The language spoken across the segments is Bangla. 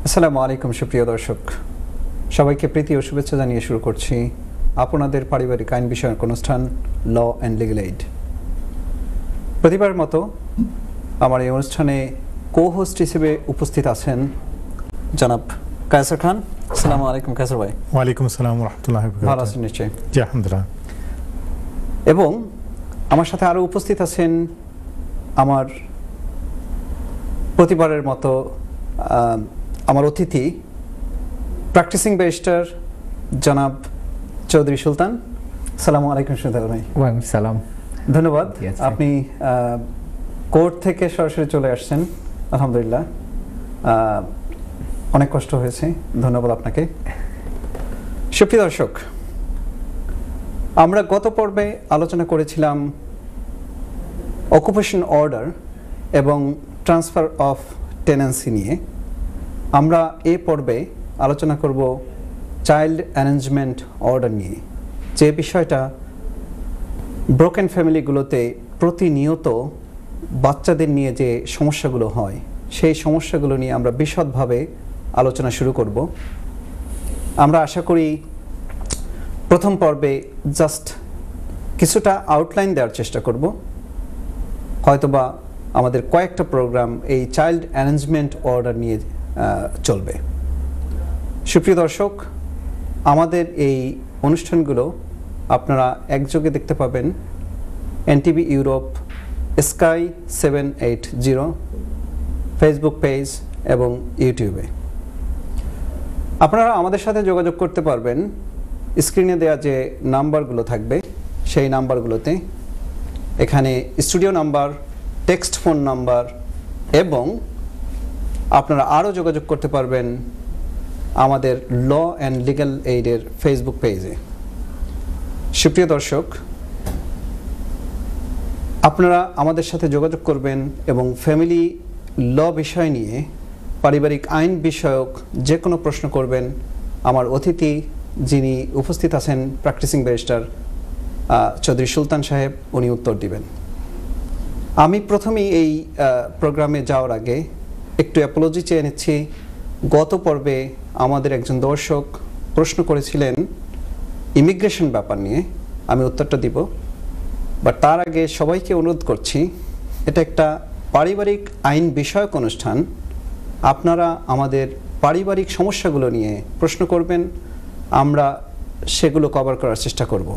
আসসালামু আলাইকুম সুপ্রিয় দর্শক, সবাইকে প্রীতি ও শুভেচ্ছা জানিয়ে শুরু করছি আপনাদের পারিবারিক আইন বিষয়ক অনুষ্ঠান ল অ্যান্ড লিগ্যাল এইড। প্রতিবার মতো আমার এই অনুষ্ঠানে কো-হোস্ট হিসেবে উপস্থিত আছেন জনাব কায়সার খান। আসসালামু আলাইকুম কায়সার ভাই। ওয়ালাইকুম আসসালাম ওয়া রাহমাতুল্লাহি ওয়া বারাকাতুহু। ভালো আছেন নিশ্চয়ই? জি আলহামদুলিল্লাহ। এবং আমার সাথে আরও উপস্থিত আছেন আমার প্রতিবারের মতো আমার অতিথি প্র্যাকটিসিং ব্যারিস্টার জনাব চৌধুরী সুলতান। আসসালামু আলাইকুম সুলতান ভাই। ওয়ালাইকুম সালাম। ধন্যবাদ, আপনি কোর্ট থেকে সরাসরি চলে আসছেন। আলহামদুলিল্লাহ, অনেক কষ্ট হয়েছে, ধন্যবাদ আপনাকে। সুপ্রিয় দর্শক, আমরা গত পর্বে আলোচনা করেছিলাম অকুপেশন অর্ডার এবং ট্রান্সফার অফ টেনেন্সি নিয়ে। আমরা এই পর্বে আলোচনা করব চাইল্ড অ্যারেঞ্জমেন্ট অর্ডার নিয়ে, যে বিষয়টা ব্রোকেন ফ্যামিলিগুলোতে প্রতিনিয়ত বাচ্চাদের নিয়ে যে সমস্যাগুলো হয়, সেই সমস্যাগুলো নিয়ে আমরা বিশদভাবে আলোচনা শুরু করব। আমরা আশা করি প্রথম পর্বে জাস্ট কিছুটা আউটলাইন দেওয়ার চেষ্টা করব, হয়তোবা আমাদের কয়েকটা প্রোগ্রাম এই চাইল্ড অ্যারেঞ্জমেন্ট অর্ডার নিয়ে চলবে। সুপ্রিয় দর্শক, আমাদের এই অনুষ্ঠানগুলো আপনারা একযোগে দেখতে পাবেন NTV Europe, sky 780 Facebook page এবং ইউটিউবে। আপনারা আমাদের সাথে যোগাযোগ করতে পারবেন স্ক্রিনে দেওয়া যে নাম্বারগুলো থাকবে সেই নাম্বারগুলোতে। এখানে studio number, text phone number এবং আপনারা আরও যোগাযোগ করতে পারবেন আমাদের ল অ্যান্ড লিগ্যাল এইডের ফেসবুক পেজে। সুপ্রিয় দর্শক, আপনারা আমাদের সাথে যোগাযোগ করবেন এবং ফ্যামিলি ল বিষয় নিয়ে, পারিবারিক আইন বিষয়ক যে কোনো প্রশ্ন করবেন। আমার অতিথি যিনি উপস্থিত আছেন প্র্যাকটিসিং ব্যারিস্টার চৌধুরী সুলতান সাহেব, উনি উত্তর দিবেন। আমি প্রথমেই এই প্রোগ্রামে যাওয়ার আগে একটু অ্যাপোলজি চেয়ে নিচ্ছি। গত পর্বে আমাদের একজন দর্শক প্রশ্ন করেছিলেন ইমিগ্রেশন ব্যাপার নিয়ে, আমি উত্তরটা দিব। বাট তার আগে সবাইকে অনুরোধ করছি, এটা একটা পারিবারিক আইন বিষয়ক অনুষ্ঠান। আপনারা আমাদের পারিবারিক সমস্যাগুলো নিয়ে প্রশ্ন করবেন, আমরা সেগুলো কভার করার চেষ্টা করব।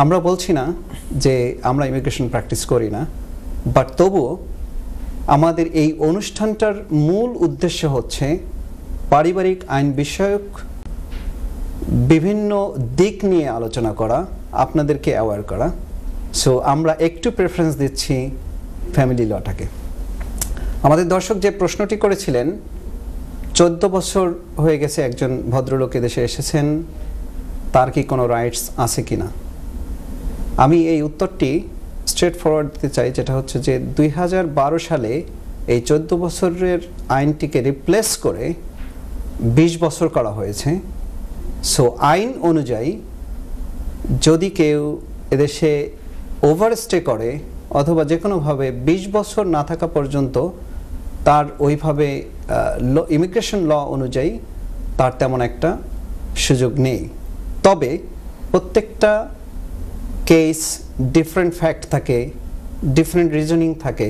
আমরা বলছি না যে আমরা ইমিগ্রেশন প্র্যাকটিস করি না, বাট তবুও আমাদের এই অনুষ্ঠানটার মূল উদ্দেশ্য হচ্ছে পারিবারিক আইন বিষয়ক বিভিন্ন দিক নিয়ে আলোচনা করা, আপনাদেরকে অ্যাওয়্যার করা। সো আমরা একটু প্রেফারেন্স দিচ্ছি ফ্যামিলি লটাকে। আমাদের দর্শক যে প্রশ্নটি করেছিলেন, 14 বছর হয়ে গেছে একজন ভদ্রলোক এদেশে এসেছেন, তার কি কোনো রাইটস আছে কি না? আমি এই উত্তরটি স্ট্রেট ফরওয়ার্ড দিতে চাই, যেটা হচ্ছে যে 2012 সালে এই 14 বছরের আইনটিকে রিপ্লেস করে 20 বছর করা হয়েছে। সো আইন অনুযায়ী যদি কেউ এদেশে ওভারস্টে করে অথবা যে কোনোভাবে 20 বছর না থাকা পর্যন্ত তার ওইভাবে ইমিগ্রেশন ল অনুযায়ী তার তেমন একটা সুযোগ নেই। তবে প্রত্যেকটা কেস ডিফারেন্ট ফ্যাক্ট থাকে, ডিফারেন্ট রিজনিং থাকে।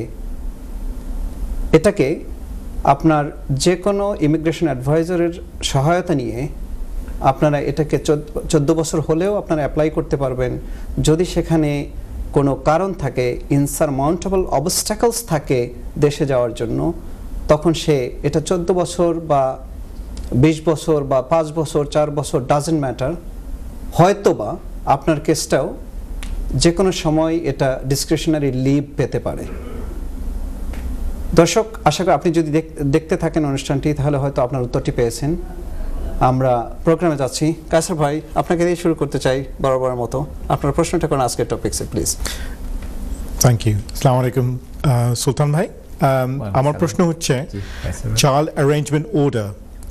এটাকে আপনার যে কোনো ইমিগ্রেশন অ্যাডভাইজারের সহায়তা নিয়ে আপনারা এটাকে 14 বছর হলেও আপনারা অ্যাপ্লাই করতে পারবেন। যদি সেখানে কোনো কারণ থাকে, ইনসারমাউন্টেবল অবস্ট্যাকলস থাকে দেশে যাওয়ার জন্য, তখন সে এটা 14 বছর বা 20 বছর বা 5 বছর 4 বছর ডাজন্ট ম্যাটার, হয়তোবা আপনার কেসটাও যে কোনো সময় এটা ডিসক্রিশনারি লিভ পেতে পারে। দর্শক, আশা করি আপনি যদি দেখতে থাকেন অনুষ্ঠানটি, তাহলে হয়তো আপনার উত্তরটি পেয়েছেন। আমরা প্রোগ্রামে যাচ্ছি। কায়সার ভাই, আপনাকে দিয়ে শুরু করতে চাই বরাবরের মতো। আপনার প্রশ্নটা কোন আজকের টপিকসে প্লিজ। Thank you. আসসালামু আলাইকুম সুলতান ভাই। আমার প্রশ্ন হচ্ছে চাইল্ড অ্যারেঞ্জমেন্ট অর্ডার,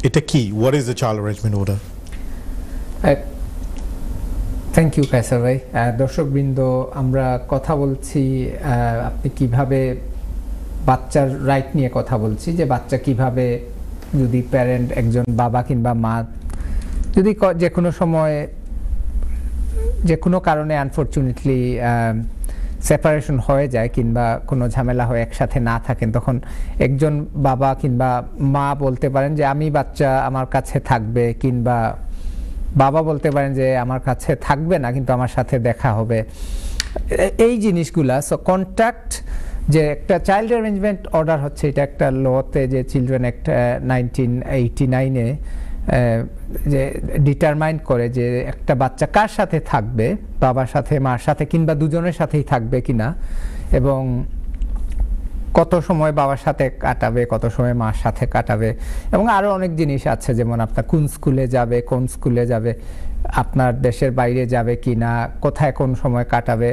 এটা কি? What is the child arrangement order? Thank you Kaisar ভাই। দর্শকবৃন্দ, আমরা কথা বলছি আপনি কিভাবে বাচ্চার রাইট নিয়ে কথা বলছি, যে বাচ্চা কিভাবে যদি প্যারেন্ট একজন বাবা কিংবা মা যদি যে কোনো সময় যে কোনো কারণে আনফরচুনেটলি সেপারেশন হয়ে যায় কিংবা কোনো ঝামেলা হয়ে একসাথে না থাকেন, তখন একজন বাবা কিংবা মা বলতে পারেন যে আমি বাচ্চা আমার কাছে থাকবে, কিংবা বাবা বলতে পারেন যে আমার কাছে থাকবে না কিন্তু আমার সাথে দেখা হবে। এই জিনিসগুলা সো কন্ট্যাক্ট যে একটা চাইল্ড অ্যারেঞ্জমেন্ট অর্ডার হচ্ছে, এটা একটা লতে যে চিলড্রেন অ্যাক্ট 1989-এ যে ডিটারমাইন করে যে একটা বাচ্চা কার সাথে থাকবে, বাবার সাথে মার সাথে কিংবা দুজনের সাথেই থাকবে কিনা, এবং কত সময় বাবার সাথে কাটাবে, কত সময় মার সাথে কাটাবে, এবং আরো অনেক জিনিস আছে, যেমন আপনার কোন স্কুলে যাবে, কোন স্কুলে যাবে, আপনার দেশের বাইরে যাবে কিনা, কোথায় কোন সময় কাটাবে,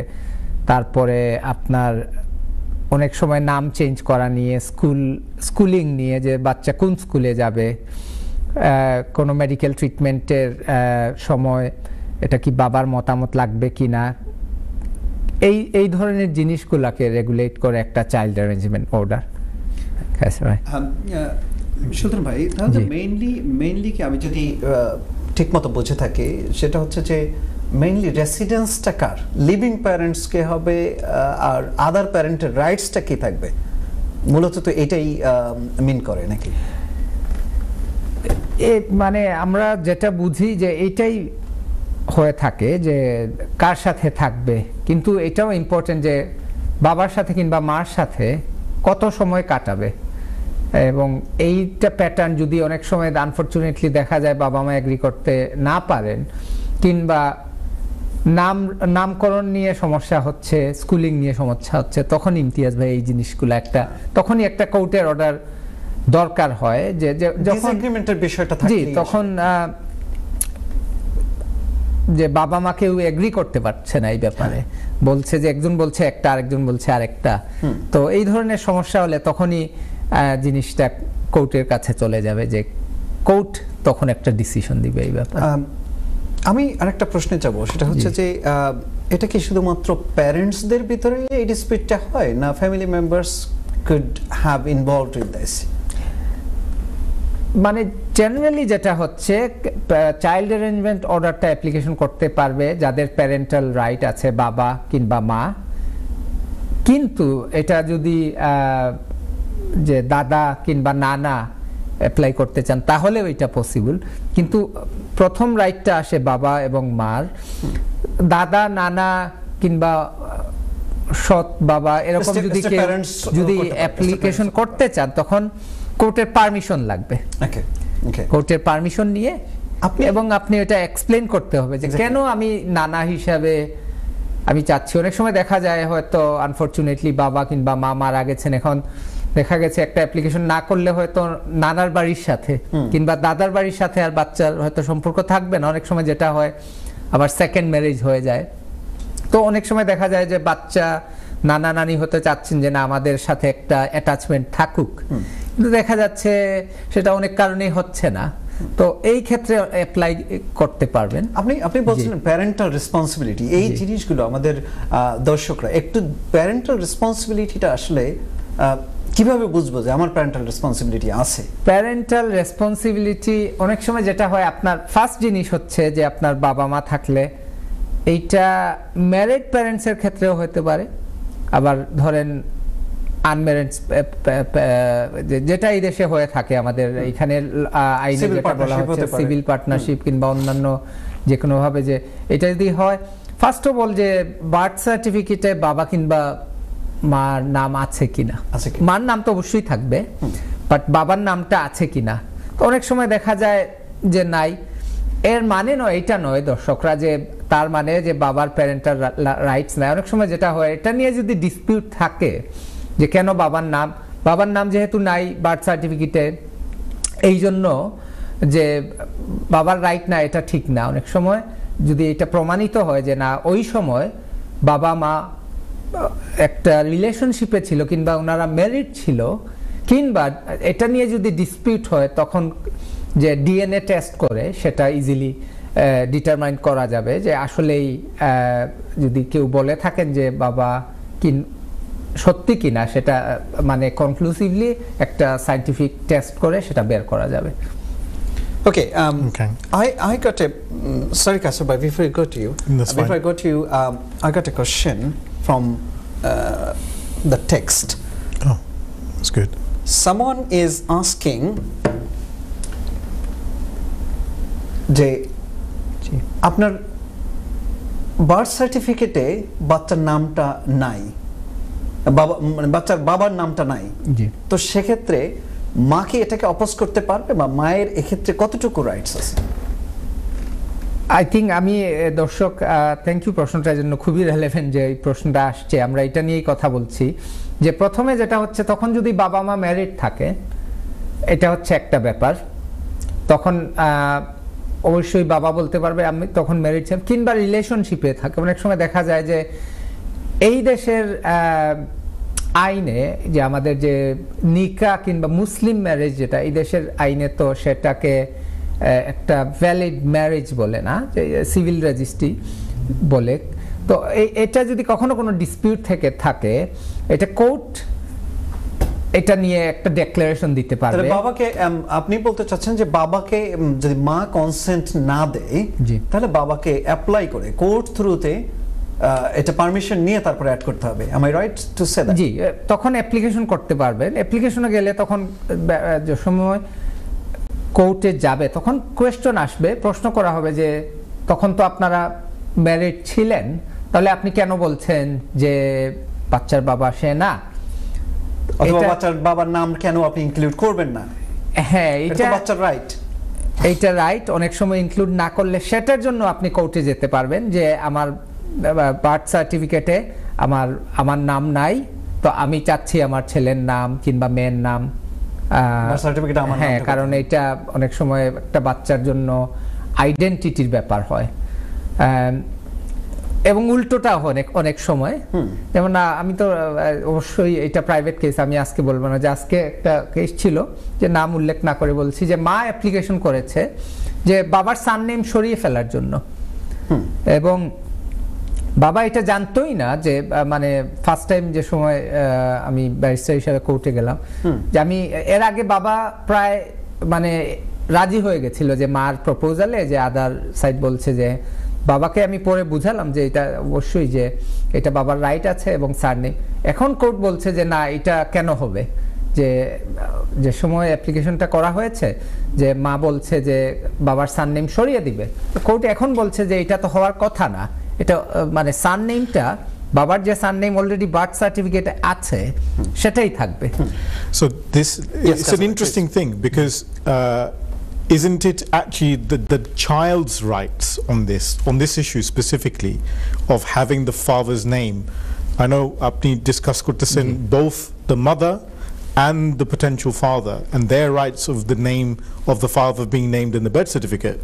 তারপরে আপনার অনেক সময় নাম চেঞ্জ করা নিয়ে, স্কুলিং নিয়ে, যে বাচ্চা কোন স্কুলে যাবে, কোনো মেডিকেল ট্রিটমেন্টের সময় এটা কি বাবার মতামত লাগবে কিনা, এই ধরনের জিনিসগুলোকে রেগুলেট করে একটা চাইল্ড অ্যারেঞ্জমেন্ট অর্ডার। সুলতান ভাই, তাহলে মেইনলি কি আমি যদি ঠিকমতো বুঝে থাকি, সেটা হচ্ছে যে মেইনলি রেসিডেন্সটা কার, লিভিং প্যারেন্টস কে হবে, আর আদার প্যারেন্টের রাইটসটা কি থাকবে, মূলত তো এটাই মিন করে নাকি? মানে আমরা যেটা বুঝি যে এইটাই হয়ে থাকে যে কার সাথে থাকবে, কিন্তু এটাও ইম্পর্টেন্ট যে বাবার সাথে কিংবা মার সাথে কত সময় কাটাবে, এবং এইটা প্যাটার্ন যদি অনেক সময় আনফরচুনেটলি দেখা যায় বাবা মা এগ্রি করতে না পারেন, কিংবা নামকরণ নিয়ে সমস্যা হচ্ছে, স্কুলিং নিয়ে সমস্যা হচ্ছে, তখন ইমতিয়াজ ভাই এই জিনিসগুলো তখনই একটা কোর্টের অর্ডার দরকার হয়, যে যখন এগ্রিমেন্টের বিষয়টা থাকে, তখন যে বাবা মা কেউ এগ্রি করতে পারছে না এই ব্যাপারে, বলছে যে একজন বলছে একটা, আরেকজন বলছে আরেকটা, তো এই ধরনের সমস্যা হলে তখনই জিনিসটা কোর্টের কাছে চলে যাবে, যে কোর্ট তখন একটা ডিসিশন দিবে এই ব্যাপারে। আমি আরেকটা প্রশ্নে যাব, সেটা হচ্ছে যে এটা কি শুধুমাত্র প্যারেন্টসদের ভিতরে এই ডিসপিউটটা হয়, না family members could have involved with this? মানে জেনারেলি যেটা হচ্ছে, চাইল্ড অ্যারেঞ্জমেন্ট অর্ডারটা অ্যাপ্লিকেশন করতে পারবে যাদের প্যারেন্টাল রাইট আছে, বাবা কিংবা মা, কিন্তু এটা যদি যে দাদা কিংবা নানা অ্যাপ্লাই করতে চান তাহলেও এটা পসিবল, কিন্তু প্রথম রাইটটা আসে বাবা এবং মার। দাদা, নানা কিংবা সৎ বাবা এরকম যদি অ্যাপ্লিকেশন করতে চান, তখন কোর্টের পারমিশন লাগবে। কোর্টের পারমিশন নিয়ে এবং আপনি এটা এক্সপ্লেন করতে হবে যে কেন আমি নানা হিসাবে আমি চাচ্ছি। অনেক সময় দেখা যায় হয়তো আনফরচুনেটলি বাবা কিংবা মা মারা গেছেন, এখন দেখা গেছে একটা অ্যাপ্লিকেশন না করলে হয়তো নানার বাড়ির সাথে কিংবা দাদার বাড়ির সাথে আর বাচ্চার হয়তো সম্পর্ক থাকবে না। অনেক সময় যেটা হয় আবার সেকেন্ড ম্যারেজ হয়ে যায়, তো অনেক সময় দেখা যায় যে বাচ্চা নানা নানি হতে চাচ্ছেন যে না আমাদের সাথে একটা অ্যাটাচমেন্ট থাকুক, কিন্তু দেখা যাচ্ছে সেটা অনেক কারণেই হচ্ছে না। তো এই ক্ষেত্রে অ্যাপ্লাই করতে পারবেন। আপনি বলছিলেন প্যারেন্টাল রেসপন্সিবিলিটি, এই জিনিসগুলো আমাদের দর্শকরা একটু প্যারেন্টাল রেসপন্সিবিলিটিটা আসলে কিভাবে বুঝবো যে আমার প্যারেন্টাল রেসপন্সিবিলিটি আছে? প্যারেন্টাল রেসপন্সিবিলিটি অনেক সময় যেটা হয়, আপনার ফার্স্ট জিনিস হচ্ছে যে আপনার বাবা মা থাকলে, এইটা ম্যারিড প্যারেন্টসের ক্ষেত্রেও হতে পারে, আবার ধরেন আনম্যারিড যেটা এই দেশে হয়ে থাকে আমাদের এখানে আইনে যেটা বলা হচ্ছে সিভিল পার্টনারশিপ কিংবা অন্যান্য যে কোনো ভাবে, যে এটা যদি হয় ফার্স্ট অফ অল যে বার্থ সার্টিফিকেটে বাবা কিংবা মার নাম আছে কিনা। মার নাম তো অবশ্যই থাকবে, বাট বাবার নামটা আছে কিনা। তো অনেক সময় দেখা যায় যে নাই, এর মানে নয়, এটা নয় দর্শকরা যে তার মানে যে বাবার প্যারেন্টাল রাইটস নাই। অনেক সময় যেটা হয়, এটা নিয়ে যদি ডিসপিউট থাকে যে কেন বাবার নাম যেহেতু নাই বার্থ সার্টিফিকেটে, এই জন্য যে বাবার রাইট না, এটা ঠিক না। অনেক সময় যদি এটা প্রমাণিত হয় যে না ওই সময় বাবা মা একটা রিলেশনশিপে ছিল কিংবা ওনারা ম্যারিড ছিল, কিংবা এটা নিয়ে যদি ডিসপিউট হয়, তখন যে ডিএনএ টেস্ট করে সেটা ইজিলি ডিটারমাইন করা যাবে যে আসলেই যদি কেউ বলে থাকেন যে বাবা সত্যি কিনা সেটা মানে কনক্লুসিভলি একটা সায়েন্টিফিক টেস্ট করে সেটা বের করা যাবে। Okay, Okay. I got a sorry, Kaisar bhai, before I go to you, That's before fine. I go to you, I got a question from the text. Oh, that's good. Someone is asking যে আপনার বার্থ সার্টিফিকেটে বাচ্চার নামটা নাই, বাবা মানে বাচ্চার বাবার নামটা নাই, জি, তো সেক্ষেত্রে মা কি এটাকে অপোজ করতে পারবে বা মায়ের এক্ষেত্রে কতটুকু রাইটস আছে? আই থিঙ্ক আমি দর্শক থ্যাংক ইউ প্রশ্নটার জন্য, খুবই রেলেভেন্ট যে এই প্রশ্নটা আসছে, আমরা এটা নিয়েই কথা বলছি। যে প্রথমে যেটা হচ্ছে, তখন যদি বাবা মা ম্যারিড থাকে এটা হচ্ছে একটা ব্যাপার, তখন অবশ্যই বাবা বলতে পারবে আমি তখন ম্যারিড ছিলাম, কিংবা রিলেশনশিপে থাকে। অনেক সময় দেখা যায় যে এই দেশের আইনে যে আমাদের যে নিকা কিংবা মুসলিম ম্যারেজ যেটা এই দেশের আইনে, তো সেটাকে একটা ভ্যালিড ম্যারেজ বলে না, যে সিভিল রেজিস্ট্রি বলে। তো এটা যদি কখনো কোনো ডিসপিউট থেকে থাকে, এটা কোর্ট এটা নিয়ে একটা ডেক্লারেশন দিতে পারবে। বাবাকে আপনি বলতে চাচ্ছেন যে বাবাকে যদি মা কনসেন্ট না দেয়, জি, তাহলে বাবাকে অ্যাপ্লাই করে কোর্ট থ্রুতে এটা পারমিশন নিয়ে তারপরে অ্যাড করতে হবে। am I right to say that? জি, তখন অ্যাপ্লিকেশন করতে পারবেন। অ্যাপ্লিকেশনে গেলে তখন যে সময় কোর্টে যাবে তখন কোয়েশ্চন আসবে, প্রশ্ন করা হবে যে তখন তো আপনারা ম্যারিড ছিলেন, তাহলে আপনি কেন বলছেন যে বাচ্চার বাবা সে না, অথবা বাচ্চার বাবার নাম কেন আপনি ইনক্লুড করবেন না? হ্যাঁ, এটা বাচ্চার রাইট, এইটা রাইট। অনেক সময় ইনক্লুড না করলে সেটার জন্য আপনি কোর্টে যেতে পারবেন যে আমার বার্থ সার্টিফিকেটে আমার নাম নাই, তো আমি চাচ্ছি আমার ছেলের নাম কিংবা মেয়ের নাম। হ্যাঁ, কারণ এটা অনেক সময় একটা বাচ্চার জন্য আইডেন্টিটির ব্যাপার হয়, এবং উল্টোটা অনেক সময়। যেমন আমি তো অবশ্যই এটা প্রাইভেট কেস, আমি আজকে বলবো না, যে আজকে একটা কেস ছিল যে নাম উল্লেখ না করে বলছি যে মা অ্যাপ্লিকেশন করেছে যে বাবার সারনেম সরিয়ে ফেলার জন্য, এবং বাবা এটা জানতোই না যে মানে ফার্স্ট টাইম যে সময় আমি ব্যারিস্টার হিসেবে কোর্টে গেলাম, যে আমি এর আগে বাবা প্রায় মানে রাজি হয়ে গেছিল যে মার প্রপোজালে, যে আদার সাইড বলছে যে বাবাকে আমি পরে বুঝালাম যে এটা অবশ্যই যে এটা বাবার রাইট আছে এবং সারনেম। এখন কোর্ট বলছে যে না, এটা কেন হবে, যে সময় অ্যাপ্লিকেশনটা করা হয়েছে যে মা বলছে যে বাবার সারনেম সরিয়ে দিবে, কোর্ট এখন বলছে যে এটা তো হওয়ার কথা না, এটা মানে সারনেমটা বাবার যে সারনেম অলরেডি বার্থ সার্টিফিকেটে আছে সেটাই থাকবে। So it's an interesting thing, because isn't it actually the child's rights on this issue specifically of having the father's name? I know apni discuss kortechen both the mother and the potential father and their rights of the name of the father being named in the birth certificate,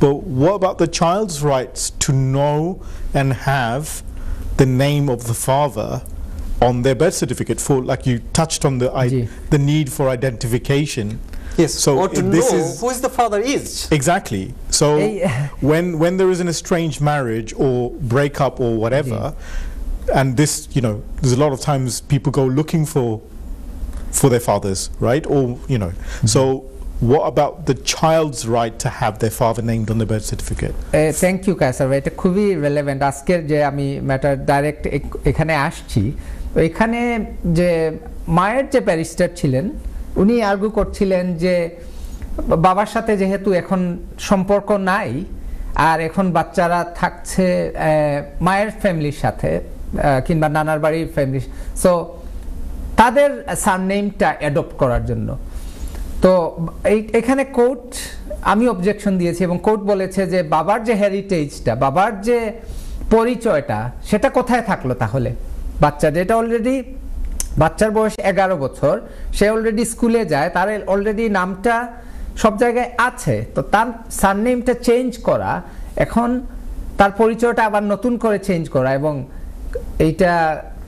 but what about the child's rights to know and have the name of the father on their birth certificate, for like you touched on the need for identification? Yes, so or to know who is the father is. Exactly. So when there is an estranged marriage or breakup or whatever, and this, you know, there's a lot of times people go looking for their fathers, right? Or, you know, so what about the child's right to have their father named on the birth certificate? Thank you, Kaisar. এটা খুবই রেলেভেন্ট। আজকের যে আমি ম্যাটার ডাইরেক্ট এখানে আসছি, এখানে যে মায়ের যে ব্যারিস্টার ছিলেন উনি আর্গু করছিলেন যে বাবার সাথে যেহেতু এখন সম্পর্ক নাই, আর এখন বাচ্চারা থাকছে মায়ের ফ্যামিলির সাথে কিংবা নানার বাড়ির ফ্যামিলি, সো তাদের সারনেমটা অ্যাডপ্ট করার জন্য। তো এখানে কোর্ট, আমি অবজেকশন দিয়েছি এবং কোর্ট বলেছে যে বাবার যে হেরিটেজটা, বাবার যে পরিচয়টা, সেটা কোথায় থাকলো তাহলে? বাচ্চা যেটা অলরেডি, বাচ্চার বয়স 11 বছর, সে অলরেডি স্কুলে যায়, তার অলরেডি নামটা সব জায়গায় আছে, তো তার সারনেমটা চেঞ্জ করা, এখন তার পরিচয়টা আবার নতুন করে চেঞ্জ করা, এবং এইটা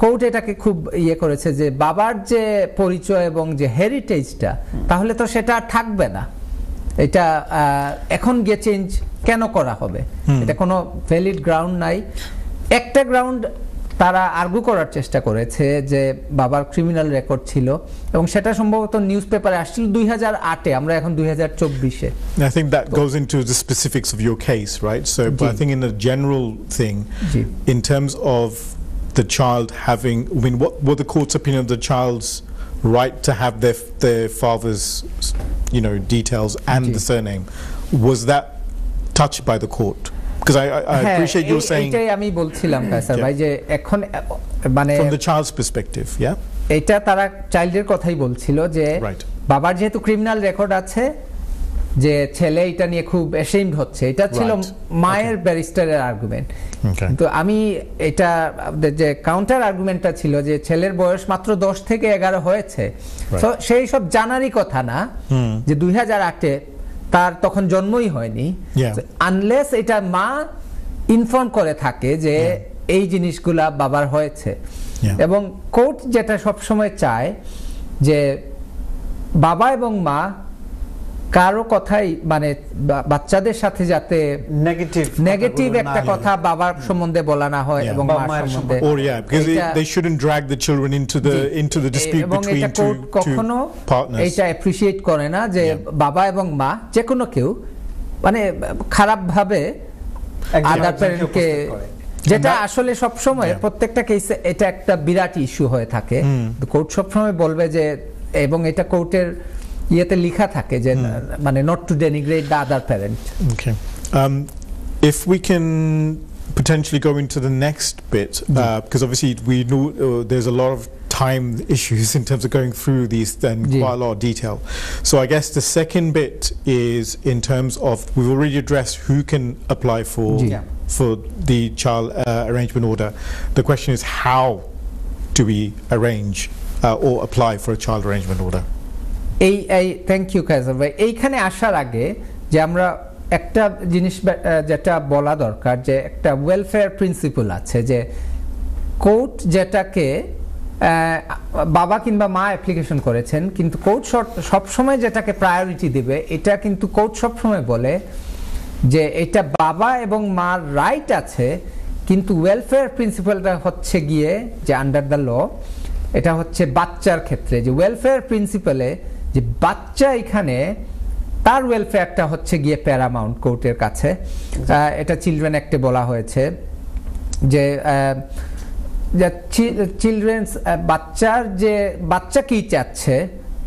কোর্ট এটাকে খুব করেছে যে বাবার যে পরিচয় এবং যে হেরিটেজটা, তাহলে তো সেটা থাকবে না, এটা এখন গিয়ে চেঞ্জ কেন করা হবে? এটা কোনো ভ্যালিড গ্রাউন্ড নাই। একটা গ্রাউন্ড তারা আর্গু করার চেষ্টা করেছে যে বাবার ক্রিমিনাল রেকর্ড ছিল এবং সেটা সম্ভবত নিউজ পেপারে আসছিল 2008-এ, আমরা এখন 2024-এ। I think that goes into the specifics of your case, right? So but I think in a general thing, in terms of the child having, I mean, what were the court's opinion of the child's right to have their father's, you know, details and the surname? Was that touched by the court? Because I appreciate you saying এটাই আমি বলছিলাম কায়সার ভাই যে এখন মানে from the child's perspective, yeah, এটা তারা চাইল্ডের কথাই বলছিল যে বাবার যেহেতু ক্রিমিনাল রেকর্ড আছে, যে ছেলে এটা নিয়ে খুব অ্যাশেমড হচ্ছে, এটা ছিল মায়ের ব্যারিস্টারের আর্গুমেন্ট। কিন্তু আমি এটা যে কাউন্টার আর্গুমেন্টটা ছিল যে ছেলের বয়স মাত্র 10 থেকে 11 হয়েছে, তো সেই সব জানারই কথা না যে 2008-এ তার তখন জন্মই হয়নি, আনলেস এটা মা ইনফর্ম করে থাকে যে এই জিনিসগুলা বাবার হয়েছে। এবং কোর্ট যেটা সবসময় চায় যে বাবা এবং মা কারো কথাই মানে বাচ্চাদের সাথে যাতে নেগেটিভ একটা কথা বাবার সম্বন্ধে বলা না হয় এবং মার সম্বন্ধে, or because they shouldn't drag the children into the dispute between two কখনো partners. এটা অ্যাপ্রিশিয়েট করে না যে বাবা এবং মা যে কোনো কেউ মানে খারাপ ভাবে আদার প্যারেন্টকে, যেটা আসলে সব সময় প্রত্যেকটা কেসে এটা একটা বিরাট ইস্যু হয়ে থাকে। কোর্ট সব সময় বলবে যে, এবং এটা কোর্টের ইয়েতে লেখা থাকে যে মানে not to denigrate the other parent. Okay. If we can potentially go into the next bit, because obviously we know there's a lot of time issues in terms of going through these then quite a lot of detail. So I guess the second bit is in terms of, we've already addressed who can apply for the child arrangement order. The question is, how do we arrange or apply for a child arrangement order? এই থ্যাংক ইউ কায়সার ভাই। এইখানে আসার আগে যে আমরা একটা জিনিস যেটা বলা দরকার, যে একটা ওয়েলফেয়ার প্রিন্সিপল আছে, যে কোর্ট যেটাকে বাবা কিংবা মা অ্যাপ্লিকেশন করেছেন, কিন্তু কোর্ট সবসময় যেটাকে প্রায়োরিটি দেবে, এটা কিন্তু কোর্ট সবসময় বলে যে এটা বাবা এবং মার রাইট আছে, কিন্তু ওয়েলফেয়ার প্রিন্সিপালটা হচ্ছে গিয়ে যে আন্ডার দ্য ল, এটা হচ্ছে বাচ্চার ক্ষেত্রে, যে ওয়েলফেয়ার প্রিন্সিপালে যে বাচ্চা এখানে তার ওয়েলফেয়ারটা হচ্ছে গিয়ে প্যারামাউন্ট কোর্টের কাছে। এটা চিলড্রেন অ্যাক্টে বলা হয়েছে যে চিলড্রেন্স বাচ্চার যে বাচ্চা কি চাচ্ছে,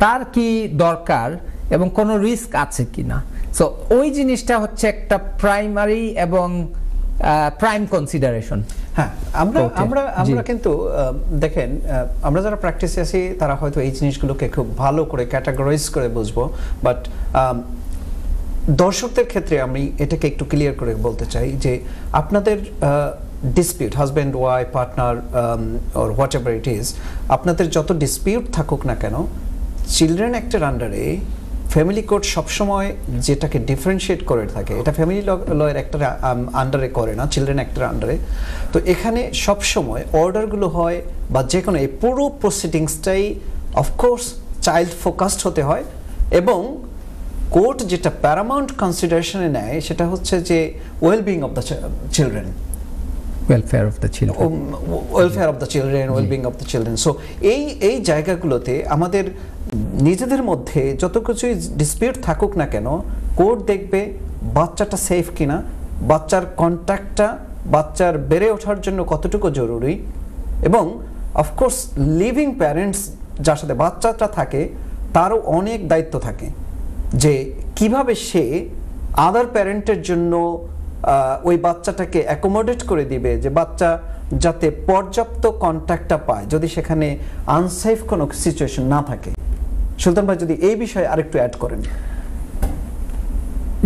তার কি দরকার এবং কোনো রিস্ক আছে কিনা, সো ওই জিনিসটা হচ্ছে একটা প্রাইমারি এবং প্রাইম কনসিডারেশন। হ্যাঁ, আমরা কিন্তু দেখেন, আমরা যারা প্র্যাকটিসে আছি তারা হয়তো এই জিনিসগুলোকে খুব ভালো করে ক্যাটাগরাইজ করে বুঝবো, বাট দর্শকদের ক্ষেত্রে আমি এটাকে একটু ক্লিয়ার করে বলতে চাই যে আপনাদের dispute, husband wife partner or what ever it is, আপনাদের যত ডিসপিউট থাকুক না কেন, চিলড্রেন অ্যাক্টের আন্ডারে ফ্যামিলি কোর্ট সবসময় যেটাকে ডিফারেন্সিয়েট করে থাকে, এটা ফ্যামিলি লয়ের একটা আন্ডারে করে না, চিলড্রেন অ্যাক্টের আন্ডারে। তো এখানে সবসময় অর্ডারগুলো হয় বা যে কোনো এই পুরো প্রসিডিংসটাই অফকোর্স চাইল্ড ফোকাসড হতে হয়, এবং কোর্ট যেটা প্যারামাউন্ট কনসিডারেশনে নেয় সেটা হচ্ছে যে wellbeing of the children, welfare of the children, welfare of the children, well-being of the children. So এই জায়গাগুলোতে আমাদের নিজেদের মধ্যে যত কিছুই ডিসপিউট থাকুক না কেন, কোর্ট দেখবে বাচ্চাটা সেফ কিনা, বাচ্চার কন্ট্যাক্টটা বাচ্চার বেড়ে ওঠার জন্য কতটুকু জরুরি, এবং অফকোর্স লিভিং প্যারেন্টস যার সাথে বাচ্চাটা থাকে তারও অনেক দায়িত্ব থাকে, যে কিভাবে সে আদার প্যারেন্টের জন্য ওই বাচ্চাটাকে অ্যাকোমোডেট করে দিবে, যে বাচ্চা যাতে পর্যাপ্ত কন্ট্যাক্টটা পায় যদি সেখানে আনসেফ কোনো সিচুয়েশন না থাকে। সুলতান ভাই যদি এই বিষয়ে আরেকটু অ্যাড করেন।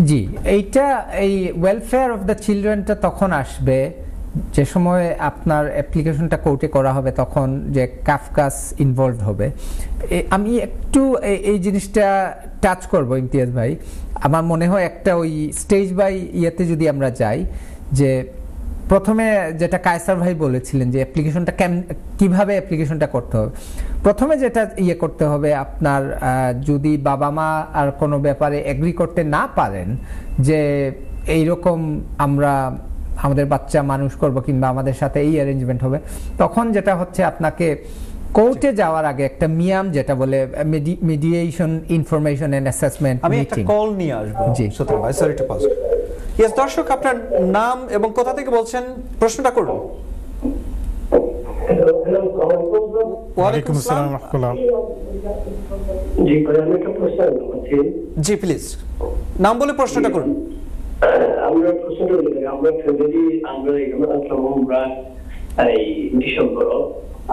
জি, এইটা এই ওয়েলফেয়ার অফ দ্য চিলড্রেনটা তখন আসবে যে সময় আপনার অ্যাপ্লিকেশনটা কোর্টে করা হবে, তখন যে কাফকাস ইনভলভ হবে। আমি একটু এই জিনিসটা টাচ করব ইমতিয়াজ ভাই। আমার মনে হয় একটা ওই স্টেজ বাই ইয়েতে যদি আমরা যাই, যে প্রথমে যেটা কায়সার ভাই বলেছিলেন যে অ্যাপ্লিকেশনটা কিভাবে অ্যাপ্লিকেশনটা করতে হবে, প্রথমে যেটা করতে হবে আপনার যদি বাবা মা আর কোনো ব্যাপারে এগ্রি করতে না পারেন যে এইরকম আমরা আমাদের বাচ্চা মানুষ করব কিংবা আমাদের সাথে এই অ্যারেঞ্জমেন্ট হবে, তখন যেটা হচ্ছে আপনাকে কোর্টে যাওয়ার আগে একটা মিয়াম যেটা বলে মিডিয়েশন ইনফরমেশন এন্ড অ্যাসেসমেন্ট আমি একটা মিটিং। কল নিয়ে আসবো জি। সুতরাং ভাই, সরি টু পজ। ইয়েস, দর্শক আপনার নাম এবং কোথা থেকে বলছেন, প্রশ্নটা করুন। ওয়ালাইকুম আসসালাম ওয়া রাহমাতুল্লাহ। জি ভাই, আমি একটা প্রশ্ন করছি। জি প্লিজ, নাম বলে প্রশ্নটা করুন। আমরা প্রশ্নটা বলি, আমরা ফেব্রুয়ারি আমরা এখানে আসলাম, আমরা এই ডিসেম্বর,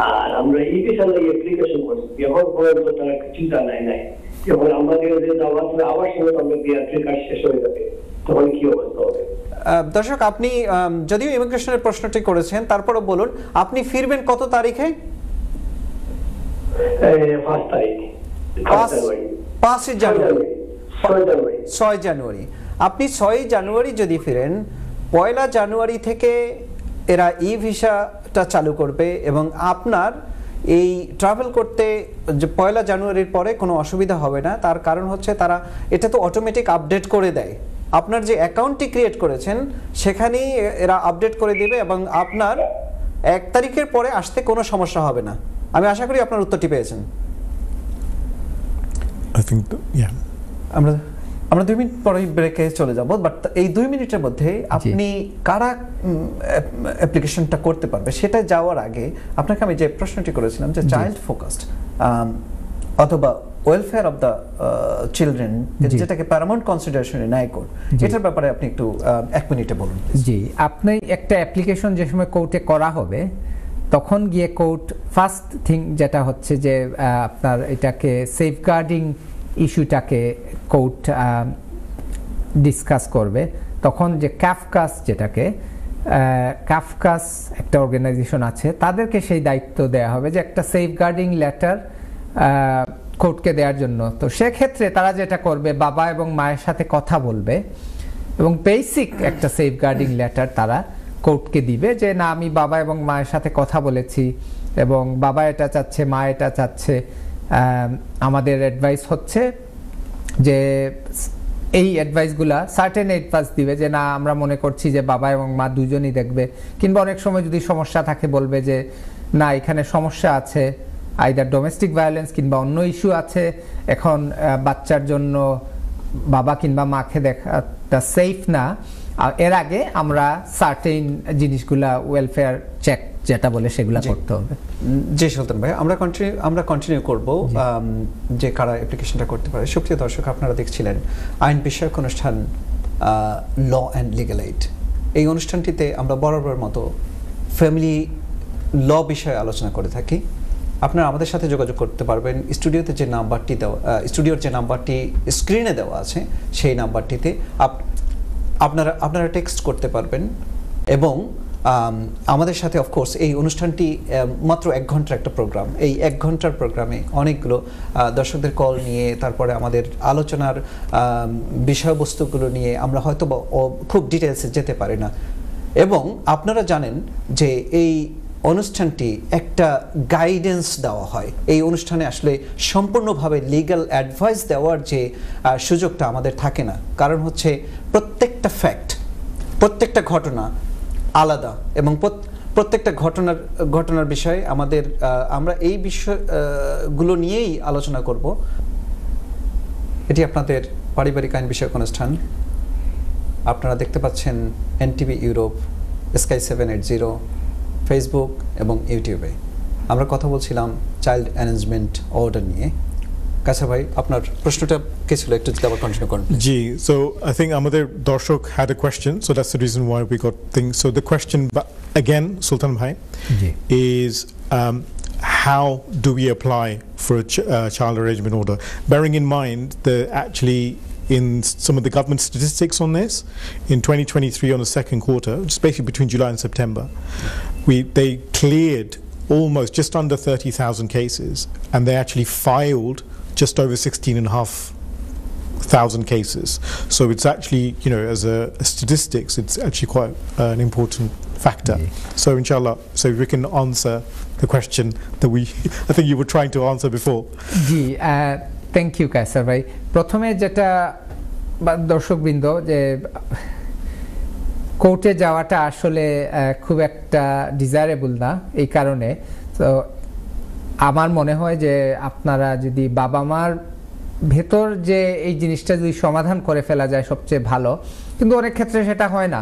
আর আমরা এই বিষয়ে অ্যাপ্লিকেশন করছি, এখন পর্যন্ত তারা কিছু জানায় নাই। যখন আমাদের যে দাওয়া হবে আবার সঙ্গে আমরা বিআরটি কাজ শেষ হয়ে যাবে, তখন কি অবস্থা হবে? দর্শক আপনি যদিও ইমিগ্রেশনের প্রশ্নটি করেছেন, তারপরে বলুন আপনি ফিরবেন কত তারিখে? 5 তারিখ, 5 জানুয়ারি। 6 জানুয়ারি। আপনি 6 জানুয়ারি যদি ফিরেন, 1 জানুয়ারি থেকে এরা ই ভিসাটা চালু করবে এবং আপনার এই ট্রাভেল করতে যে 1 জানুয়ারির পরে কোনো অসুবিধা হবে না। তার কারণ হচ্ছে তারা এটা তো অটোমেটিক আপডেট করে দেয়, আপনার যে অ্যাকাউন্টটি ক্রিয়েট করেছেন সেখানেই এরা আপডেট করে দেবে এবং আপনার 1 তারিখের পরে আসতে কোনো সমস্যা হবে না। আমি আশা করি আপনার উত্তরটি পেয়েছেন। I think, yeah. আমরা 2 মিনিট পরে ব্রেকে চলে যাব, বাট এই 2 মিনিটের মধ্যে আপনি কারা অ্যাপ্লিকেশনটা করতে পারবে সেটা যাওয়ার আগে আপনাকে আমি যে প্রশ্নটি করেছিলাম যে চাইল্ড ফোকাসড অথবা ওয়েলফেয়ার অফ দ্য চিলড্রেন, যেটাকে প্যারামাউন্ট কনসিডারেশনে নেয় কোর্ট, এটার ব্যাপারে আপনি একটু 1 মিনিটে বলুন। জি, আপনি একটা অ্যাপ্লিকেশন যে সময় কোর্টে করা হবে তখন গিয়ে কোর্ট ফার্স্ট থিং যেটা হচ্ছে যে আপনার এটাকে সেফগার্ডিং ইস্যুটাকে কোর্ট ডিসকাস করবে। তখন যে ক্যাফকাস যেটাকে ক্যাফকাস একটা অর্গানাইজেশন আছে, তাদেরকে সেই দায়িত্ব দেওয়া হবে যে একটা সেফগার্ডিং লেটার কোর্টকে দেওয়ার জন্য। তো সেক্ষেত্রে তারা যেটা করবে, বাবা এবং মায়ের সাথে কথা বলবে এবং বেসিক একটা সেফগার্ডিং লেটার তারা কোর্টকে দিবে যে না, আমি বাবা এবং মায়ের সাথে কথা বলেছি এবং বাবা এটা চাচ্ছে, মা এটা চাচ্ছে, আমাদের অ্যাডভাইস হচ্ছে যে এই অ্যাডভাইসগুলা সার্টেন অ্যাডভাইস দিবে যে না, আমরা মনে করছি যে বাবা এবং মা দুজনই দেখবে, কিংবা অনেক সময় যদি সমস্যা থাকে বলবে যে না, এখানে সমস্যা আছে, আইদার ডোমেস্টিক ভায়োলেন্স কিংবা অন্য ইস্যু আছে, এখন বাচ্চার জন্য বাবা কিংবা মাকে দেখাটা সেফ না, এর আগে আমরা সার্টেন জিনিসগুলা ওয়েলফেয়ার চেক যেটা বলে সেগুলা করতে হবে। জি সুলতান ভাই, আমরা কন্টিনিউ করব যে কারা অ্যাপ্লিকেশনটা করতে পারে। সুপ্রিয় দর্শক, আপনারা দেখছিলেন আইন বিষয়ক অনুষ্ঠান ল অ্যান্ড লিগ্যাল এইড। এই অনুষ্ঠানটিতে আমরা বরাবর মতো ফ্যামিলি ল বিষয়ে আলোচনা করে থাকি। আপনারা আমাদের সাথে যোগাযোগ করতে পারবেন স্টুডিওতে যে নাম্বারটি দেওয়া, স্টুডিওর যে নাম্বারটি স্ক্রিনে দেওয়া আছে সেই নাম্বারটিতে আপনারা টেক্সট করতে পারবেন এবং আমাদের সাথে অফকোর্স এই অনুষ্ঠানটি মাত্র 1 ঘন্টার একটা প্রোগ্রাম। এই 1 ঘন্টার প্রোগ্রামে অনেকগুলো দর্শকদের কল নিয়ে, তারপরে আমাদের আলোচনার বিষয়বস্তুগুলো নিয়ে আমরা হয়তো খুব ডিটেলসে যেতে পারি না। এবং আপনারা জানেন যে এই অনুষ্ঠানটি একটা গাইডেন্স দেওয়া হয়। এই অনুষ্ঠানে আসলে সম্পূর্ণভাবে লিগ্যাল অ্যাডভাইস দেওয়ার যে সুযোগটা আমাদের থাকে না, কারণ হচ্ছে প্রত্যেকটা ফ্যাক্ট, প্রত্যেকটা ঘটনা আলাদা এবং প্রত্যেকটা ঘটনার বিষয়ে আমরা এই বিষয়গুলো নিয়েই আলোচনা করব। এটি আপনাদের পারিবারিক আইন বিষয়ক অনুষ্ঠান। আপনারা দেখতে পাচ্ছেন এনটিভি ইউরোপ, স্কাই 780, ফেসবুক এবং ইউটিউবে। আমরা কথা বলছিলাম চাইল্ড অ্যারেঞ্জমেন্ট অর্ডার নিয়ে। কাসা ভাই, আপনার প্রশ্নটা কি ছিল, একটু যদি আবার কন্টিনিউ করেন। Ji, so I think Amadir Darshok had a question, so that's the reason why we got things. So the question again, Sultan Bhai, is how do we apply for a child arrangement order? Bearing in mind that actually in some of the government statistics on this, in 2023 on the second quarter, just basically between July and September, they cleared almost just under 30,000 cases, and they actually filed just over 16,500 cases. So it's actually, you know, as a statistics, it's actually quite an important factor. So inshallah, so we can answer the question that I think you were trying to answer before. জি, থ্যাংক ইউ কায়সার ভাই। প্রথমে যেটা দর্শকবৃন্দ, যে কোর্টে যাওয়াটা আসলে খুব একটা ডিজায়ারেবল না, এই কারণে তো আমার মনে হয় যে আপনারা যদি বাবা মার ভেতর যে এই জিনিসটা যদি সমাধান করে ফেলা যায় সবচেয়ে ভালো, কিন্তু অনেক ক্ষেত্রে সেটা হয় না,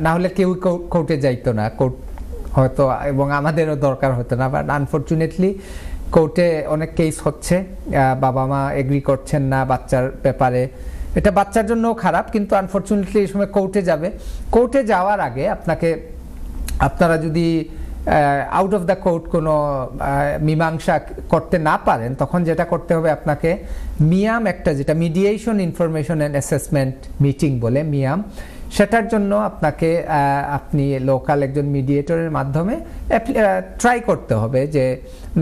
না হলে কেউ কোর্টে যাইতো না, কোর্ট হয়তো এবং আমাদেরও দরকার হতো না, বাট আনফরচুনেটলি কোর্টে অনেক কেস হচ্ছে, বাবা মা এগ্রি করছেন না বাচ্চার ব্যাপারে, এটা বাচ্চার জন্যও খারাপ, কিন্তু আনফরচুনেটলি এই সময় কোর্টে যাবে। কোর্টে যাওয়ার আগে আপনারা যদি আউট অফ দ্য কোর্ট কোনো মীমাংসা করতে না পারেন, তখন যেটা করতে হবে আপনাকে মিয়াম একটা, যেটা mediation information and assessment meeting বলে, মিয়াম, সেটার জন্য আপনাকে আপনি লোকাল একজন মিডিয়েটরের মাধ্যমে ট্রাই করতে হবে যে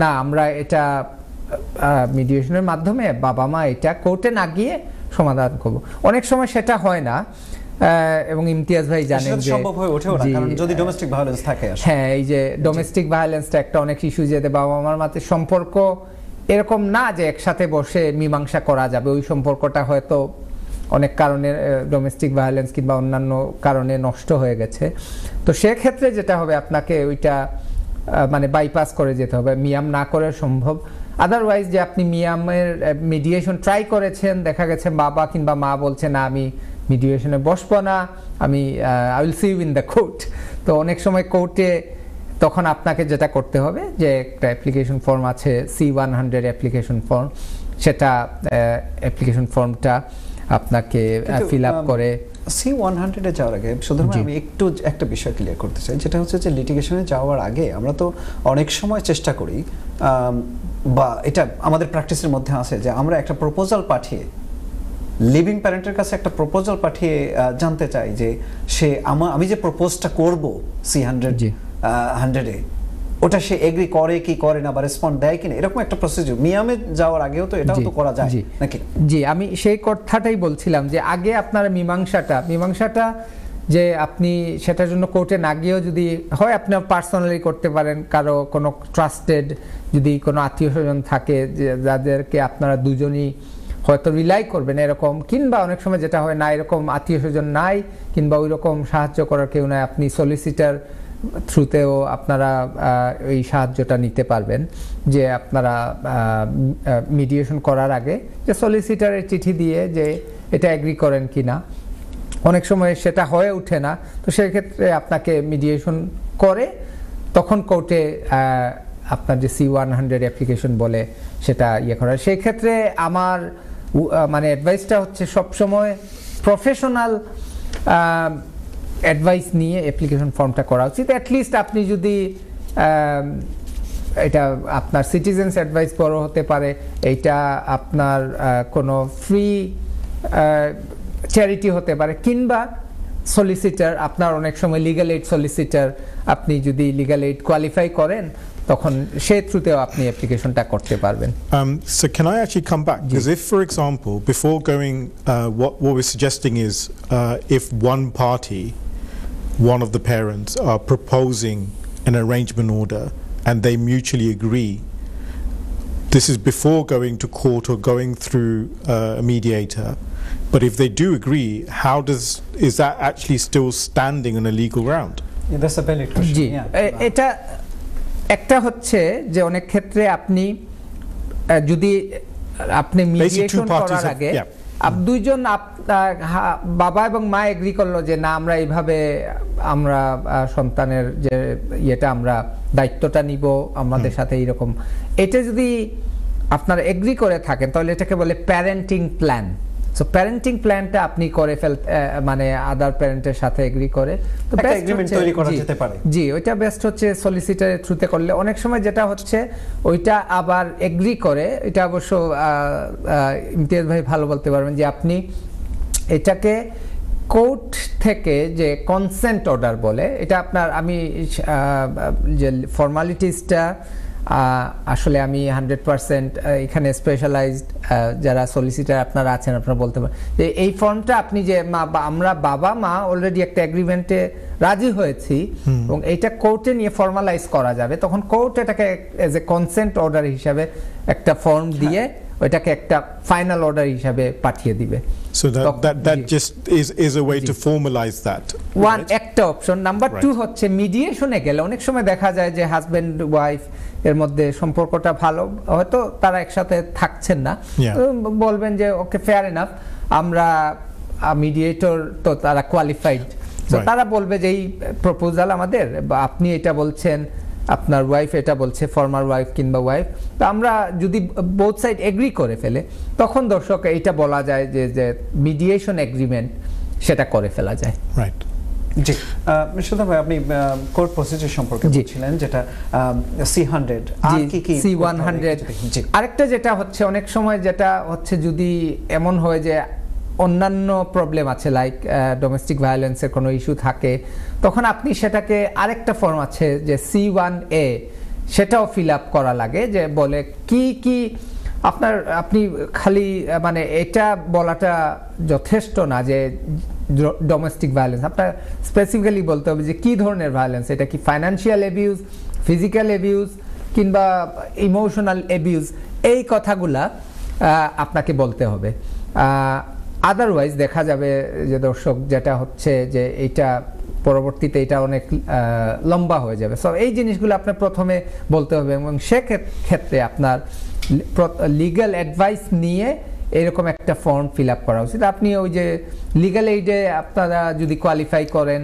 না আমরা এটা মিডিয়েশনের মাধ্যমে বাবা মা এটা কোর্টে না গিয়ে সমাধান করব। অনেক সময় সেটা হয় না, এবং ইমতিয়াজ ভাই জানেন যে সম্ভব হয়ে ওঠেও না, কারণ যদি ডোমেস্টিক ভায়োলেন্স থাকে। হ্যাঁ, এই যে ডোমেস্টিক ভায়োলেন্সটা একটা অনেক ইস্যু, যে বাবা মার মধ্যে সম্পর্ক এরকম না যে একসাথে বসে মীমাংসা করা যাবে, ওই সম্পর্কটা হয়তো অনেক কারণে ডোমেস্টিক ভায়োলেন্স কিংবা অন্যান্য কারণে নষ্ট হয়ে গেছে। তো সেক্ষেত্রে যেটা হবে আপনাকে ওইটা মানে বাইপাস করে যেতে হবে, মিয়াম না করে সম্ভব। আদারওয়াইজ যে আপনি মিয়ামের মিডিয়েশন ট্রাই করেছেন, দেখা গেছে বাবা কিংবা মা বলছে না আমি মিডিয়েশনে বসবো না, আমি I will see you in the court. তো অনেক সময় কোর্টে তখন আপনাকে যেটা করতে হবে যে একটা অ্যাপ্লিকেশন ফর্ম আছে, C-100 অ্যাপ্লিকেশন ফর্ম, সেটা অ্যাপ্লিকেশন ফর্মটা আপনাকে ফিল আপ করে C-100 এ যাওয়ার আগে শুধুমাত্র আমি একটু একটা বিষয় ক্লিয়ার করতে চাই, যেটা হচ্ছে যে লিটিগেশনে যাওয়ার আগে আমরা তো অনেক সময় চেষ্টা করি, বা এটা আমাদের প্র্যাকটিসের মধ্যে আছে, যে আমরা একটা প্রপোজাল পাঠিয়ে লিভিং প্যারেন্টের কাছে একটা প্রপোজাল পাঠিয়ে জানতে চাই যে সে আমি যে প্রপোজটা করব C-100 ওটা সে এগ্রি করে কি করে না, বা রেসপন্ড দেয় কিনা, এরকম একটা প্রসিডিউর মিয়ামে যাওয়ার আগেও তো এটাও তো করা যায় নাকি? জি, আমি সেই কথাটাই বলছিলাম যে আগে আপনার মীমাংসাটা যে আপনি সেটার জন্য কোর্টে না গিয়েও যদি হয় আপনি পার্সোনালি করতে পারেন, কারো কোনো ট্রাস্টেড যদি কোনো আত্মীয় স্বজন থাকে যাদেরকে আপনারা দুজনই হয়তো রিলাই করবেন এরকম, কিংবা অনেক সময় যেটা হয় না এরকম আত্মীয় স্বজন নাই কিংবা ওই রকম সাহায্য করার কেউ নাই, আপনি সলিসিটার থ্রুতেও আপনারা এই সাহায্যটা নিতে পারবেন, যে আপনারা মিডিয়েশন করার আগে যে সলিসিটারের চিঠি দিয়ে যে এটা এগ্রি করেন কিনা। অনেক সময় সেটা হয়ে ওঠে না, তো সেক্ষেত্রে আপনাকে মিডিয়েশন করে তখন কোর্টে আপনার যে C-100 অ্যাপ্লিকেশন বলে সেটা ইয়ে করা। সেই ক্ষেত্রে আমার মানে অ্যাডভাইসটা হচ্ছে সবসময় প্রফেশনাল অ্যাডভাইস নিয়ে অ্যাপ্লিকেশন ফর্মটা করা উচিত। অ্যাটলিস্ট আপনি যদি এটা আপনার সিটিজেন্স অ্যাডভাইস বড় হতে পারে, এইটা আপনার কোনো ফ্রি চ্যারিটি হতে পারে, কিংবা সলিসিটার, আপনার অনেক সময় লিগ্যাল এইড সলিসিটার, আপনি যদি লিগ্যাল এইড কোয়ালিফাই করেন তখন সেই থ্রুতেও আপনি অ্যাপ্লিকেশনটা করতে পারবেন। So can I actually come back? Because if, for example, before going, what we're suggesting is if one of the parents are proposing an arrangement order and they mutually agree, this is before going to court or going through a mediator, but if they do agree, is that actually still standing on a legal ground? Yeah, that's a valid question. জি, এটা একটা হচ্ছে যে অনেক ক্ষেত্রে আপনি যদি আপনি মিডিয়েশন করার আগে দুইজন বাবা এবং মা এগ্রি করলো যে না আমরা এইভাবে আমরা সন্তানের যে ইয়েটা আমরা দায়িত্বটা নিব আমাদের সাথে এইরকম, এটা যদি আপনারা এগ্রি করে থাকেন তাহলে এটাকে বলে প্যারেন্টিং প্ল্যান। সো প্যারেন্টিং প্ল্যানটা আপনি করে মানে আদার প্যারেন্টের সাথে এগ্রি করে তো একটা এগ্রিমেন্ট তৈরি করা যেতে পারে। জি, ওইটা বেস্ট হচ্ছে সলিসিটারের থ্রুতে করলে। অনেক সময় যেটা হচ্ছে ওইটা আবার এগ্রি করে, এটা অবশ্য ইমতিয়াজ ভাই ভালো বলতে পারবেন, যে আপনি এটাকে কোর্ট থেকে যে কনসেন্ট অর্ডার বলে, এটা আপনার আমি যে ফর্মালিটিসটা আসলে আমি 100% এখানে স্পেশালাইজড যারা সলিসিটার আপনারা আছেন আপনারা বলতে পারেন যে এই ফর্মটা আপনি যে আমরা বাবা মা অলরেডি একটা এগ্রিমেন্টে রাজি হয়েছি এবং এইটা কোর্টে নিয়ে ফর্মালাইজ করা যাবে, তখন কোর্ট এটাকে এজ এ কনসেন্ট অর্ডার হিসাবে একটা ফর্ম দিয়ে ওইটাকে একটা ফাইনাল অর্ডার হিসাবে পাঠিয়ে দিবে। So that just is a way to formalize that. One একটা অপশন। নাম্বার 2 হচ্ছে মিডিয়েশনে গেলে অনেক সময় দেখা যায় যে হাজবেন্ড ওয়াইফ এর মধ্যে সম্পর্কটা ভালো, হয়তো তারা একসাথে থাকছেন না, বলবেন যে ওকে ফেয়ার এনাফ, আমরা মিডিয়েটর তো তারা কোয়ালিফাইড, তো তারা বলবে যে এই প্রপোজাল আমাদের, বা আপনি এটা বলছেন, আপনার ওয়াইফ এটা বলছে, ফর্মার ওয়াইফ কিংবা ওয়াইফ, তো আমরা যদি বোথ সাইড এগ্রি করে ফেলে তখন দর্শক এটা বলা যায় যে মিডিয়েশন এগ্রিমেন্ট সেটা করে ফেলা যায়। রাইট। জি সুলতান ভাই, আপনি কোর্ট প্রসিজার সম্পর্কে বলছিলেন, যেটা C100 আর কি C100। আরেকটা যেটা হচ্ছে অনেক সময় যেটা হচ্ছে যদি এমন হয় যে অন্যান্য প্রবলেম আছে, লাইক ডোমেস্টিক ভায়োলেন্সের কোনো ইস্যু থাকে, তখন আপনি সেটাকে আরেকটা ফর্ম আছে যে C1A, সেটাও ফিল আপ করা লাগে, যে বলে কি আপনি খালি মানে এটা বলাটা যথেষ্ট না যে ডোমেস্টিক ভায়োলেন্স, আপনার স্পেসিফিক্যালি বলতে হবে যে কি ধরনের ভায়োলেন্স, এটা কি ফাইন্যান্সিয়াল অ্যাবিউজ, ফিজিক্যাল অ্যাবিউজ কিংবা ইমোশনাল অ্যাবিউজ, এই কথাগুলা আপনাকে বলতে হবে। আদারওয়াইজ দেখা যাবে যে দর্শক যেটা হচ্ছে যে এইটা পরবর্তীতে এটা অনেক লম্বা হয়ে যাবে, সো এই জিনিসগুলো আপনার প্রথমে বলতে হবে, এবং সেক্ষেত্রে আপনার লিগ্যাল অ্যাডভাইস নিয়ে এরকম একটা ফর্ম ফিল আপ করা উচিত। আপনি ওই যে লিগ্যাল এইডে আপনারা যদি কোয়ালিফাই করেন,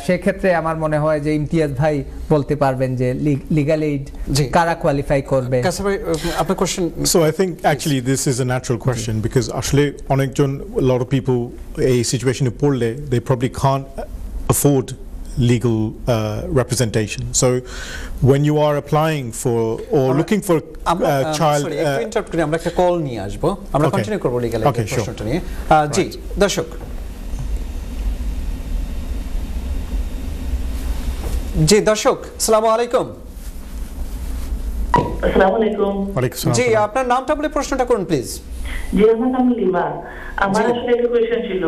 সেক্ষেত্রে আমার মনে হয় যে ইমতিয়াজ ভাই বলতে পারবেন যে লিগ্যাল এইড কারা কোয়ালিফাই করবে। আপনার question. So I think actually this is a natural question, because আসলে অনেকজন, a lot of people এই সিচুয়েশনে পড়লে they probably can't afford legal representation. So when you are applying for or looking for a child, interrupt করি, আমরা একটা কল নিয়ে আসব, আমরা কন্টিনিউ করব লিগ্যাল এইডের প্রশ্নটা নিয়ে। জি দর্শক, জি দর্শক, আসসালামু আলাইকুম। আসসালামু আলাইকুম। জি আপনার নামটা বলে প্রশ্নটা করুন প্লিজ। জি আমার নাম লিমা। আমার আসলে একটা কোশ্চেন ছিল,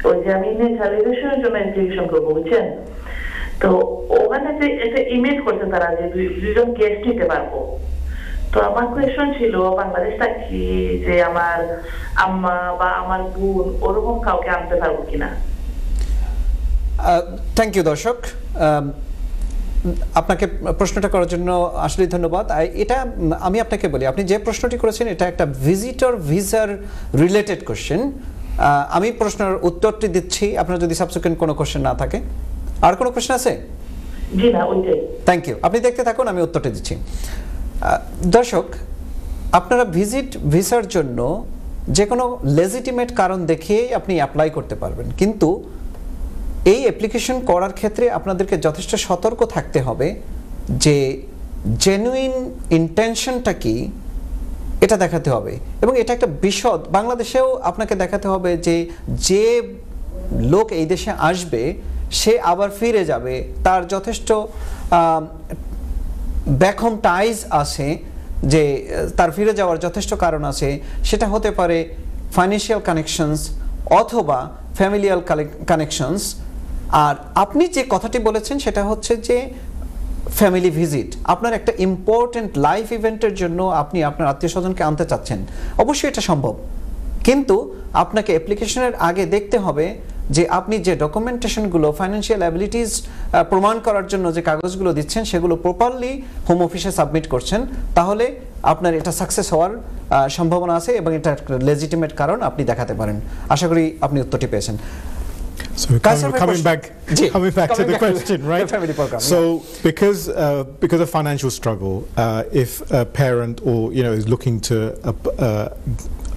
ওই যে আমি ন্যাচারালাইজেশনের জন্য অ্যাপ্লিকেশন করবো, বুঝছেন, তো ওখানে যে একটা ইমেজ করছে তারা যে দুইজন গেস্ট নিতে পারবো, তো আমার কোয়েশ্চন ছিল বাংলাদেশ থাকি যে আমার আম্মা বা আমার বোন ওরকম কাউকে আনতে পারবো কিনা। থ্যাংক ইউ দর্শক, আপনাকে প্রশ্নটা করার জন্য আসলে ধন্যবাদ। এটা আমি আপনাকে বলি, আপনি যে প্রশ্নটি করেছেন এটা একটা ভিজিটর ভিসার রিলেটেড কোশ্চেন। আমি প্রশ্নের উত্তরটি দিচ্ছি, আপনার যদি সাবসিকুয়েন্ট কোনো কোশ্চেন না থাকে। আর কোনো কোশ্চেন আছে? জি না, ওইটাই। থ্যাংক ইউ, আপনি দেখতে থাকুন, আমি উত্তরটি দিচ্ছি। দর্শক, আপনারা ভিজিট ভিসার জন্য যে কোনো লেজিটিমেট কারণ দেখিয়ে আপনি অ্যাপ্লাই করতে পারবেন, কিন্তু এই অ্যাপ্লিকেশন করার ক্ষেত্রে আপনাদেরকে যথেষ্ট সতর্ক থাকতে হবে যে জেনুইন ইন্টেনশনটা কি এটা দেখাতে হবে, এবং এটা একটা বিশদ বাংলাদেশেও আপনাকে দেখাতে হবে যে লোক এই দেশে আসবে সে আবার ফিরে যাবে, তার যথেষ্ট ব্যাকহোম টাইজ আছে, যে তার ফিরে যাওয়ার যথেষ্ট কারণ আছে। সেটা হতে পারে ফাইন্যান্সিয়াল কানেকশনস অথবা ফ্যামিলিয়াল কানেকশনস। আর আপনি যে কথাটি বলেছেন সেটা হচ্ছে যে ফ্যামিলি ভিজিট, আপনার একটা ইম্পর্টেন্ট লাইফ ইভেন্টের জন্য আপনি আপনার আত্মীয় স্বজনকে আনতে চাচ্ছেন, অবশ্যই এটা সম্ভব, কিন্তু আপনাকে অ্যাপ্লিকেশনের আগে দেখতে হবে যে আপনি যে ডকুমেন্টেশনগুলো ফাইন্যান্সিয়াল অ্যাবিলিটিস প্রমাণ করার জন্য যে কাগজগুলো দিচ্ছেন সেগুলো প্রপারলি হোম অফিসে সাবমিট করছেন, তাহলে আপনার এটা সাকসেস হওয়ার সম্ভাবনা আছে এবং এটা লেজিটিমেট কারণ আপনি দেখাতে পারেন। আশা করি আপনি উত্তরটি পেয়েছেন। So coming back to the question, right? So because of financial struggle, if a parent or is looking to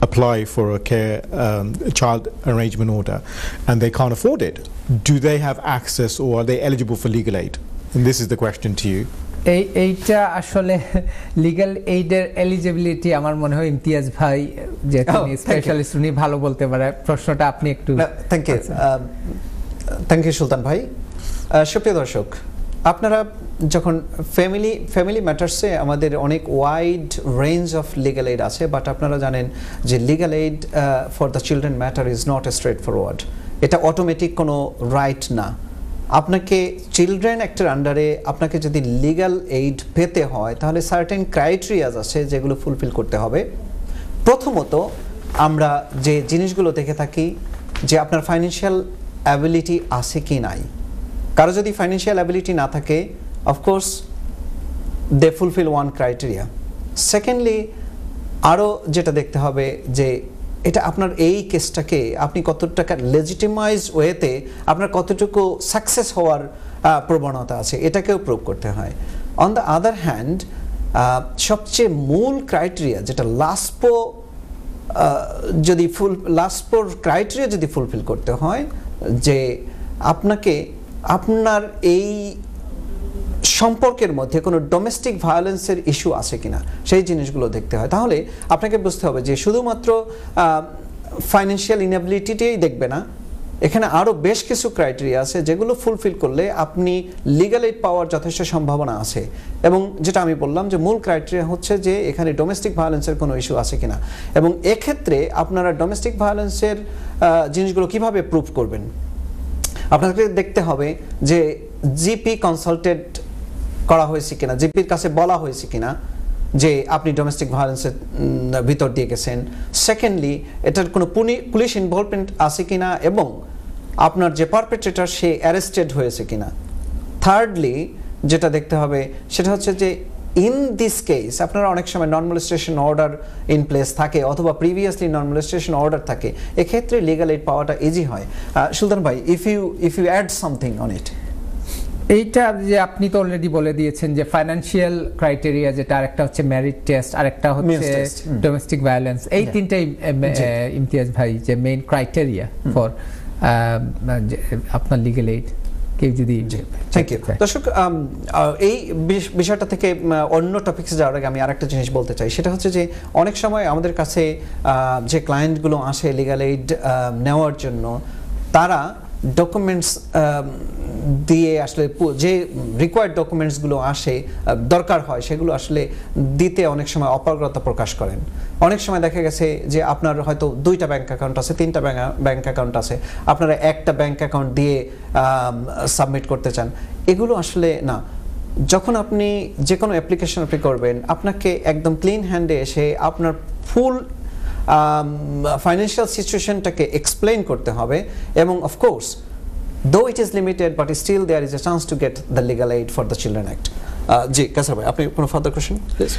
apply for a child arrangement order and they can't afford it, do they have access or are they eligible for legal aid? And this is the question to you. এইটা আসলে লিগ্যাল এইডের এলিজিবিলিটি আমার মনে হয় ইমতিয়াজ ভাই যে তিনি স্পেশালিস্ট, উনি ভালো বলতে পারে। প্রশ্নটা আপনি একটু। থ্যাংক ইউ সুলতান ভাই। সুপ্রিয় দর্শক, আপনারা যখন ফ্যামিলি ম্যাটার্সে আমাদের অনেক wide range of legal aid আছে, বাট আপনারা জানেন যে legal aid for the children matter is not a straight forward, এটা অটোমেটিক কোনো রাইট না। আপনাকে চিলড্রেন অ্যাক্টের আন্ডারে আপনাকে যদি লিগ্যাল এইড পেতে হয় তাহলে সার্টেন ক্রাইটেরিয়াস আছে যেগুলো ফুলফিল করতে হবে। প্রথমত আমরা যে জিনিসগুলো দেখে থাকি যে আপনার ফাইন্যান্সিয়াল অ্যাবিলিটি আছে কি নাই। কারো যদি ফাইন্যান্সিয়াল অ্যাবিলিটি না থাকে, of course they fulfil one criteria. Secondly আরও যেটা দেখতে হবে যে এটা আপনার এই কেসটাকে আপনি কত টাকা লেজিটিমাইজ ওয়েতে আপনার কতটুকু সাকসেস হওয়ার প্রবণতা আছে, এটাকেও প্রুভ করতে হয়। অন দ্য আদার হ্যান্ড সবচেয়ে মূল ক্রাইটেরিয়া যেটা লাস্পো ক্রাইটেরিয়া যদি ফুলফিল করতে হয়, যে আপনাকে আপনার এই সম্পর্কের মধ্যে কোনো ডোমেস্টিক ভায়োলেন্সের ইস্যু আছে কিনা সেই জিনিসগুলো দেখতে হয়। তাহলে আপনাকে বুঝতে হবে যে শুধুমাত্র ফাইন্যান্সিয়াল ইনএবিলিটিটাই দেখবে না, এখানে আরও বেশ কিছু ক্রাইটেরিয়া আছে যেগুলো ফুলফিল করলে আপনি লিগ্যাল এইড পাওয়ার যথেষ্ট সম্ভাবনা আছে। এবং যেটা আমি বললাম যে মূল ক্রাইটেরিয়া হচ্ছে যে এখানে ডোমেস্টিক ভায়োলেন্সের কোনো ইস্যু আছে কিনা। এবং এক্ষেত্রে আপনারা ডোমেস্টিক ভায়োলেন্সের জিনিসগুলো কিভাবে প্রুভ করবেন, আপনাকে দেখতে হবে যে জিপি কনসাল্টেড করা হয়েছে কিনা, জিপির কাছে বলা হয়েছে কিনা যে আপনি ডোমেস্টিক ভায়োলেন্সের ভিতর দিয়ে গেছেন। সেকেন্ডলি এটার কোনো পুলিশ ইনভলভমেন্ট আছে কিনা এবং আপনার যে পারপেট্রেটর সে অ্যারেস্টেড হয়েছে কিনা। থার্ডলি যেটা দেখতে হবে সেটা হচ্ছে যে ইন দিস কেস আপনারা অনেক সময় নন মলেস্টেশন অর্ডার ইন প্লেস থাকে অথবা প্রিভিয়াসলি নন মলেস্টেশন অর্ডার থাকে, এক্ষেত্রে লিগ্যাল এইড পাওয়াটা ইজি হয়। সুলতান ভাই, if you add something on it. এইটা যে আপনি তো অলরেডি বলে দিয়েছেন যে ফাইন্যান্সিয়াল ক্রাইটেরিয়া যেটা, আরেকটা হচ্ছে মেরিট টেস্ট, আরেকটা হচ্ছে ডোমেস্টিক ভায়োলেন্স, এই তিনটাই ইমতিয়াজ ভাই যে মেইন ক্রাইটেরিয়া ফর আপনার লিগ্যাল এইড। কেউ যদি থ্যাংক ইউ দর্শক, এই বিষয়টা থেকে অন্য টপিকসে যাওয়ার আগে আমি আরেকটা জিনিস বলতে চাই, সেটা হচ্ছে যে অনেক সময় আমাদের কাছে যে ক্লায়েন্টগুলো আসে লিগ্যাল এইড নেওয়ার জন্য, তারা ডকুমেন্টস দিয়ে আসলে যে রিকোয়ার্ড ডকুমেন্টসগুলো আসে দরকার হয় সেগুলো আসলে দিতে অনেক সময় অপারগতা প্রকাশ করেন। অনেক সময় দেখা গেছে যে আপনার হয়তো 2টা ব্যাংক অ্যাকাউন্ট আছে, 3টা ব্যাংক অ্যাকাউন্ট আছে, আপনারা একটা ব্যাংক অ্যাকাউন্ট দিয়ে সাবমিট করতে চান। এগুলো আসলে না। যখন আপনি যে কোনো অ্যাপ্লিকেশন আপনি করবেন, আপনাকে একদম ক্লিন হ্যান্ডে এসে আপনার ফুল ফাইন্যান্সিয়াল সিচুয়েশনটাকে এক্সপ্লেইন করতে হবে। এবং of course though it is limited but still there is a chance to get the legal aid for the Children Act. Ji Kausar bhai, apni kono further question please?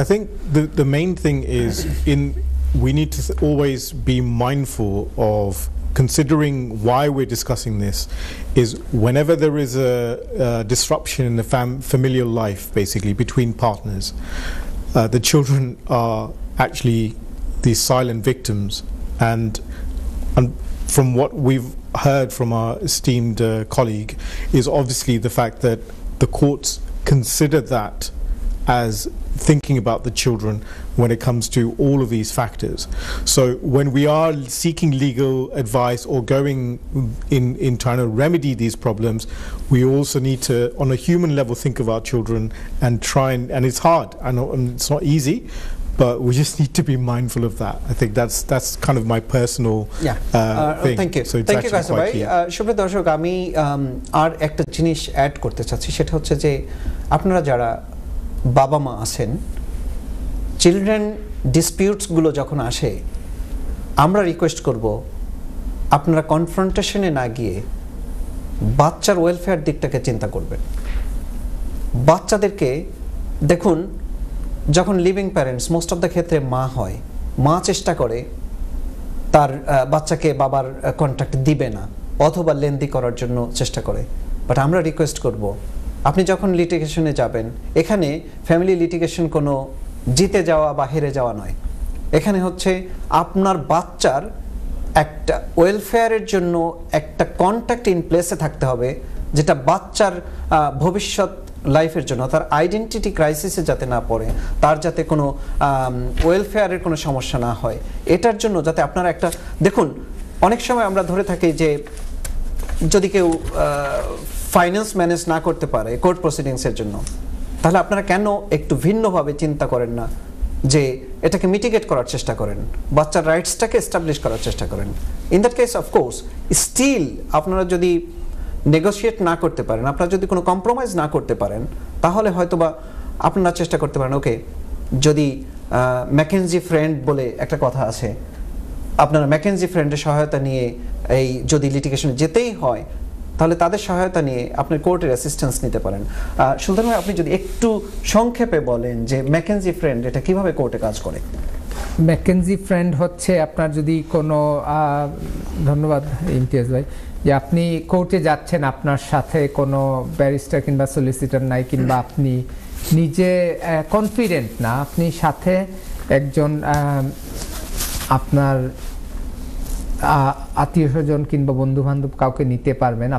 I think the main thing is we need to always be mindful of considering why we're discussing this is whenever there is a disruption in the familial life basically between partners, the children are actually the silent victims, and from what we've heard from our esteemed colleague is obviously the fact that the courts consider that as thinking about the children when it comes to all of these factors. So when we are seeking legal advice or going in trying to remedy these problems, we also need to on a human level think of our children and try and it's hard, I know, and it's not easy, but we just need to be mindful of that. I think that's kind of my personal thing. Thank you. So it's thank you actually quite key. সুপ্রিয় দর্শক, আমি আর একটা জিনিস অ্যাড করতে চাচ্ছি, সেটা হচ্ছে যে আপনারা যারা বাবা মা আছেন, চিলড্রেন ডিসপিউটসগুলো যখন আসে, আমরা রিকোয়েস্ট করব আপনারা কনফ্রন্টেশনে না গিয়ে বাচ্চার ওয়েলফেয়ার দিকটাকে চিন্তা করবেন। বাচ্চাদেরকে দেখুন, যখন living parents most of the ক্ষেত্রে মা হয়, মা চেষ্টা করে তার বাচ্চাকে বাবার কন্ট্যাক্ট দিবে না অথবা লেন্দি করার জন্য চেষ্টা করে। বাট আমরা রিকোয়েস্ট করব আপনি যখন লিটিগেশনে যাবেন, এখানে ফ্যামিলি লিটিগেশন কোনো জিতে যাওয়া বা হেরে যাওয়া নয়, এখানে হচ্ছে আপনার বাচ্চার একটা ওয়েলফেয়ারের জন্য একটা কন্ট্যাক্ট ইন প্লেসে থাকতে হবে, যেটা বাচ্চার ভবিষ্যৎ লাইফের জন্য, তার আইডেন্টিটি ক্রাইসিসে যাতে না পড়ে, তার যাতে কোনো ওয়েলফেয়ারের কোনো সমস্যা না হয়, এটার জন্য যাতে আপনারা একটা দেখুন। অনেক সময় আমরা ধরে থাকি যে যদি কেউ ফাইন্যান্স ম্যানেজ না করতে পারে কোর্ট প্রসিডিংসের জন্য, তাহলে আপনারা কেন একটু ভিন্নভাবে চিন্তা করেন না যে এটাকে মিটিগেট করার চেষ্টা করেন, বাচ্চার রাইটসটাকে এস্টাবলিশ করার চেষ্টা করেন। In that case of course still আপনারা যদি নেগোশিয়েট না করতে পারেন, আপনারা যদি কোনো কম্প্রোমাইজ না করতে পারেন, তাহলে হয়তোবা আপনারা চেষ্টা করতে পারেন ওকে যদি ম্যাকেনজি ফ্রেন্ড বলে একটা কথা আছে, আপনারা ম্যাকেনজি ফ্রেন্ডের সহায়তা নিয়ে এই যদি লিটিগেশনে যেতেই হয় তাহলে তাদের সহায়তা নিয়ে আপনি কোর্টের অ্যাসিস্ট্যান্স নিতে পারেন। সুলতান ভাই, আপনি যদি একটু সংক্ষেপে বলেন যে ম্যাকেনজি ফ্রেন্ড এটা কিভাবে কোর্টে কাজ করে। ম্যাকেনজি ফ্রেন্ড হচ্ছে আপনার যদি কোনো ধন্যবাদ ইমতিয়াজ ভাই, যে আপনি কোর্টে যাচ্ছেন, আপনার সাথে কোনো ব্যারিস্টার কিংবা সলিসিটর নাই, কিংবা আপনি নিজে কনফিডেন্ট না, আপনি সাথে একজন আপনার আত্মীয় স্বজন কিংবা বন্ধু বান্ধব কাউকে নিতে পারবেন।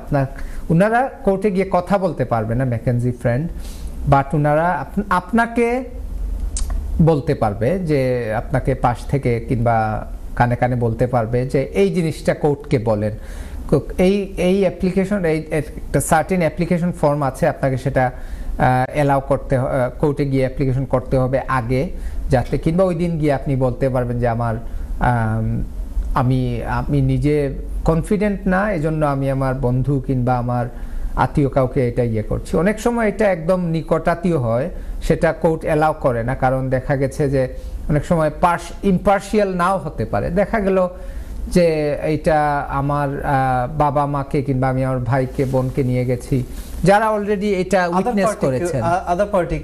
ওনারা কোর্টে গিয়ে কথা বলতে পারবেন না ম্যাকেনজি ফ্রেন্ড, বাট ওনারা আপনাকে বলতে পারবে, যে আপনাকে পাশ থেকে কিংবা কানে কানে বলতে পারবে যে এই জিনিসটা কোর্টকে বলেন। এই অ্যাপ্লিকেশন, একটা সার্টেন অ্যাপ্লিকেশন ফর্ম আছে, আপনাকে সেটা অ্যালাউ করতে, কোর্টে গিয়ে অ্যাপ্লিকেশন করতে হবে আগে, যাতে কিংবা ওই দিন গিয়ে আপনি বলতে পারবেন যে আমি নিজে কনফিডেন্ট না, এজন্য আমি আমার বন্ধু কিংবা আমার আত্মীয় কাউকে এটা করছি। অনেক সময় এটা একদম নিকটাত্মীয় হয়, সেটা কোর্ট অ্যালাউ করে না, কারণ দেখা গেছে যে অনেক সময় ইম্পার্শিয়াল নাও হতে পারে। দেখা গেল যে এইটা আমার বাবা মাকে কিংবা আমি আমার ভাইকে বোনকে নিয়ে গেছি, যারা অলরেডি এটা উইটনেস করেছেন, আদার পার্টি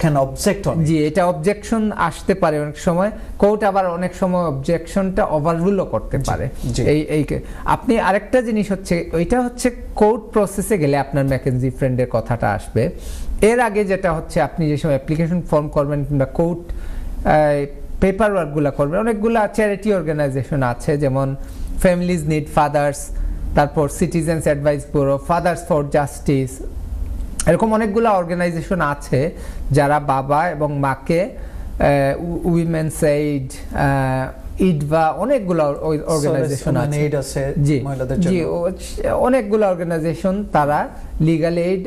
ক্যান অবজেক্ট অন, জি, এটা অবজেকশন আসতে পারে অনেক সময়। কোর্ট আবার অনেক সময় অবজেকশনটা ওভাররুলও করতে পারে। এই আপনি আরেকটা জিনিস হচ্ছে, ওইটা হচ্ছে কোর্ট প্রসেসে গেলে আপনার ম্যাকেনজি ফ্রেন্ডের কথাটা আসবে। এর আগে যেটা হচ্ছে, আপনি যে সময় অ্যাপ্লিকেশন ফর্ম করবেন কিংবা কোর্ট পেপার ওয়ার্কগুলো করবেন, অনেকগুলো চ্যারিটি অর্গানাইজেশন আছে, যেমন ফ্যামিলিজ নিড ফাদার্স, তারপর citizens advice bureau, father's for justice, এরকম অনেকগুলো অর্গানাইজেশন আছে যারা বাবা এবং মাকে, উইমেন্স এইড, ইডভা, অনেকগুলো অর্গানাইজেশন আছে, জি, অনেকগুলো অর্গানাইজেশন, তারা লিগ্যাল এইড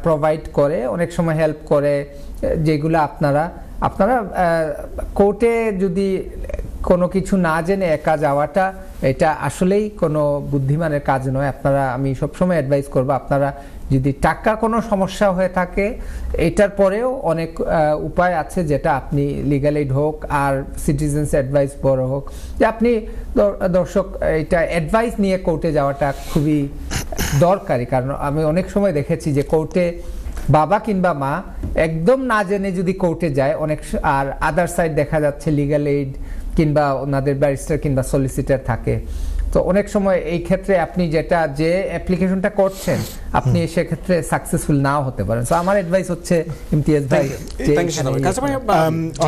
প্রোভাইড করে, অনেক সময় হেল্প করে, যেগুলো আপনারা কোর্টে যদি কোনো কিছু না জেনে একা যাওয়াটা, এটা আসলেই কোনো বুদ্ধিমানের কাজ নয়। আমি সবসময় অ্যাডভাইস করবো, আপনারা যদি টাকা কোনো সমস্যা হয়ে থাকে, এটার পরেও অনেক উপায় আছে, যেটা আপনি লিগ্যাল এইড হোক আর সিটিজেন্স অ্যাডভাইস ব্যুরো হোক, যে আপনি দর্শক এটা অ্যাডভাইস নিয়ে কোর্টে যাওয়াটা খুবই দরকারি। কারণ আমি অনেক সময় দেখেছি যে কোর্টে বাবা কিংবা মা একদম না জেনে যদি কোর্টে যায়, আর আদার সাইড দেখা যাচ্ছে লিগ্যাল এইড কিংবা ওনাদের ব্যারিস্টার কিংবা সলিসিটর থাকে। তো অনেক সময় এই ক্ষেত্রে আপনি যে অ্যাপ্লিকেশনটা করছেন, আপনি সেক্ষেত্রে সাকসেসফুল নাও হতে পারেন। সো আমার অ্যাডভাইস হচ্ছে, ইমতিয়াজ ভাই,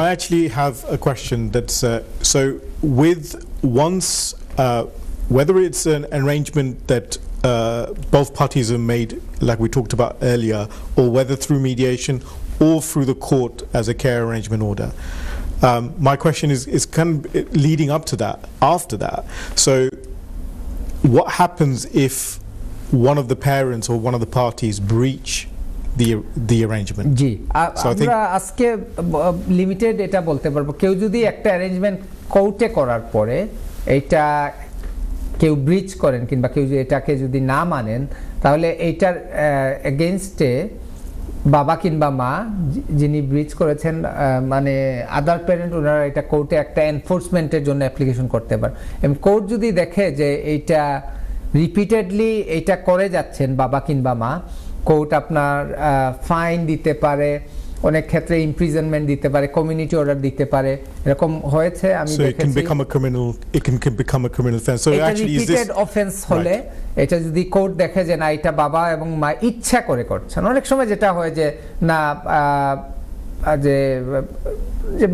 I actually have a question that's so with once whether it's an arrangement that both parties have made, like we talked about earlier, or whether through mediation or through the court as a care arrangement order. My question is kind of leading up to that, after that. So what happens if one of the parents or one of the parties breach the arrangement? জি, আমরা আজকে লিমিটেড এটা বলতে পারবো, কেউ যদি একটা অ্যারেঞ্জমেন্ট কোর্টে করার পরে এইটা কেউ ব্রিচ করেন কিংবা কেউ এটাকে যদি না মানেন, তাহলে এইটার এগেইনস্টে বাবা কিংবা মা যিনি ব্রিচ করেছেন, মানে আদার প্যারেন্ট, ওনারা এটা কোর্টে একটা এনফোর্সমেন্টের জন্য অ্যাপ্লিকেশন করতে পারে। এবং কোর্ট যদি দেখে যে এইটা রিপিটেডলি এইটা করে যাচ্ছেন বাবা কিংবা মা, কোর্ট আপনার ফাইন দিতে পারে, অনেক ক্ষেত্রে ইমপ্রিজনমেন্ট দিতে পারে, কমিউনিটি অর্ডার দিতে পারে, এরকম হয়েছে আমি দেখেছি। it can become a criminal offense. So actually is this repeated offence হলে, এটা যদি কোর্ট দেখে যে না, এটা বাবা এবং মা ইচ্ছা করে করছেন। অনেক সময় যেটা হয় যে না, যে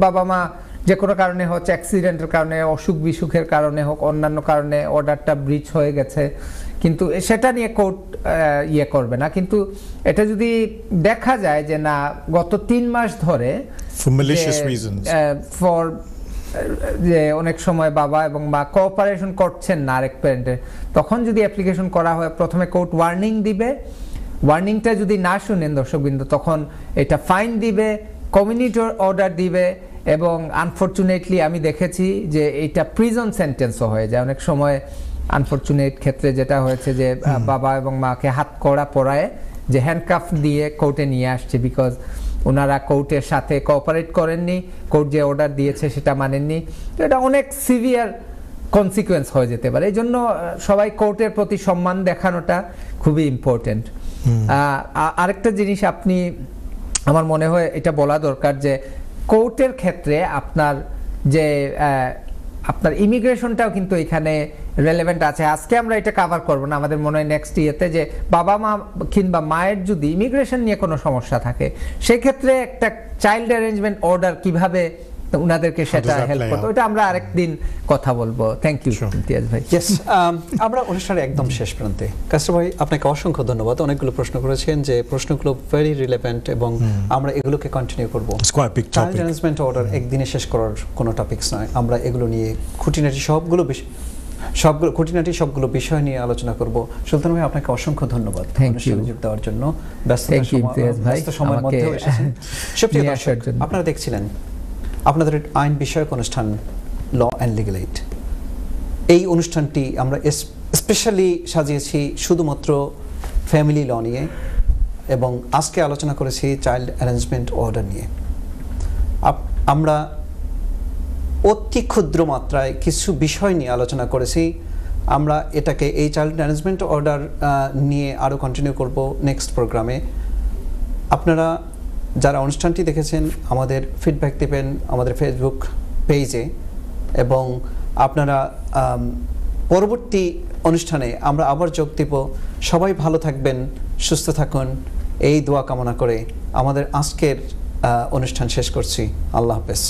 বাবা মা যে কোনো কারণে হচ্ছে, অ্যাক্সিডেন্টের কারণে, অসুখ বিসুখের কারণে হোক, অন্যান্য কারণে অর্ডারটা ব্রিচ হয়ে গেছে, কিন্তু সেটা নিয়ে কোর্ট করবে না। কিন্তু এটা যদি দেখা যায় যে না, গত 3 মাস ধরে for malicious reasons, যে অনেক সময় বাবা এবং মা কোঅপারেশন করছেন না আরেক প্যারেন্টের, তখন যদি অ্যাপ্লিকেশন করা হয়, প্রথমে কোর্ট ওয়ার্নিং দিবে, ওয়ার্নিংটা যদি না শুনেন দর্শকবৃন্দ, তখন এটা ফাইন দিবে, কমিউনিটি অর্ডার দিবে, এবং আনফরচুনেটলি আমি দেখেছি যে এইটা প্রিজন সেন্টেন্সও হয়ে যায় অনেক সময়। আনফরচুনেট ক্ষেত্রে যেটা হয়েছে যে বাবা এবং মাকে হাত কড়া পরায় যে হ্যান্ডকাফ দিয়ে কোর্টে নিয়ে আসছে, বিকজ ওনারা কোর্টের সাথে কোঅপারেট করেননি, কোর্ট যে অর্ডার দিয়েছে সেটা মানেননি, তো এটা অনেক সিভিয়ার কনসিকুয়েন্স হয়ে যেতে পারে। এই জন্য সবাই কোর্টের প্রতি সম্মান দেখানোটা খুবই ইম্পর্টেন্ট। আরেকটা জিনিস আপনি, আমার মনে হয় এটা বলা দরকার যে কোর্টের ক্ষেত্রে আপনার যে আপনার ইমিগ্রেশনটাও কিন্তু এখানে রেলেভেন্ট আছে। আজকে আমরা এটা কভার করব না, আমাদের মনে হয় নেক্সট ইয়েতে, যে বাবা মা কিংবা মায়ের যদি ইমিগ্রেশন নিয়ে কোনো সমস্যা থাকে সেক্ষেত্রে একটা চাইল্ড অ্যারেঞ্জমেন্ট অর্ডার কিভাবে উনাদেরকে সেটা হেল্প করতে, ওটা আমরা আরেকদিন কথা বলবো। থ্যাংক ইউ ইমতিয়াজ ভাই। ইয়েস, আমরা অনুষ্ঠানের একদম শেষ প্রান্তে। কাস্টার ভাই, আপনাকে অসংখ্য ধন্যবাদ। অনেকগুলো প্রশ্ন করেছেন, যে প্রশ্নগুলো ভেরি রিলেভেন্ট এবং আমরা এগুলোকে কন্টিনিউ করব। চাইল্ড অ্যারেঞ্জমেন্ট অর্ডার একদিনে শেষ করার কোনো টপিকস নয়, আমরা এগুলো নিয়ে খুঁটিনাটি সবগুলো বিষয় নিয়ে আলোচনা করব। সুলতান ভাই, আপনাকে অসংখ্য ধন্যবাদ অনুষ্ঠানে যোগ দেওয়ার জন্য, ব্যস্ত সময়ের মধ্যেও এসেছেন। সুপ্রিয় দর্শক, আপনারা দেখছিলেন আপনাদের আইন বিষয়ক অনুষ্ঠান ল অ্যান্ড লিগ্যাল এইড। এই অনুষ্ঠানটি আমরা স্পেশালি সাজিয়েছি শুধুমাত্র ফ্যামিলি ল নিয়ে, এবং আজকে আলোচনা করেছি চাইল্ড অ্যারেঞ্জমেন্ট অর্ডার নিয়ে। আমরা অতি ক্ষুদ্র মাত্রায় কিছু বিষয় নিয়ে আলোচনা করেছি। আমরা এটাকে, এই চাইল্ড অ্যারেঞ্জমেন্ট অর্ডার নিয়ে আরও কন্টিনিউ করব নেক্সট প্রোগ্রামে। আপনারা যারা অনুষ্ঠানটি দেখেছেন আমাদের ফিডব্যাক দেবেন আমাদের ফেসবুক পেজে, এবং আপনারা পরবর্তী অনুষ্ঠানে আমরা আবার যোগ দেব। সবাই ভালো থাকবেন, সুস্থ থাকুন, এই দোয়া কামনা করে আমাদের আজকের অনুষ্ঠান শেষ করছি। আল্লাহ হাফেজ।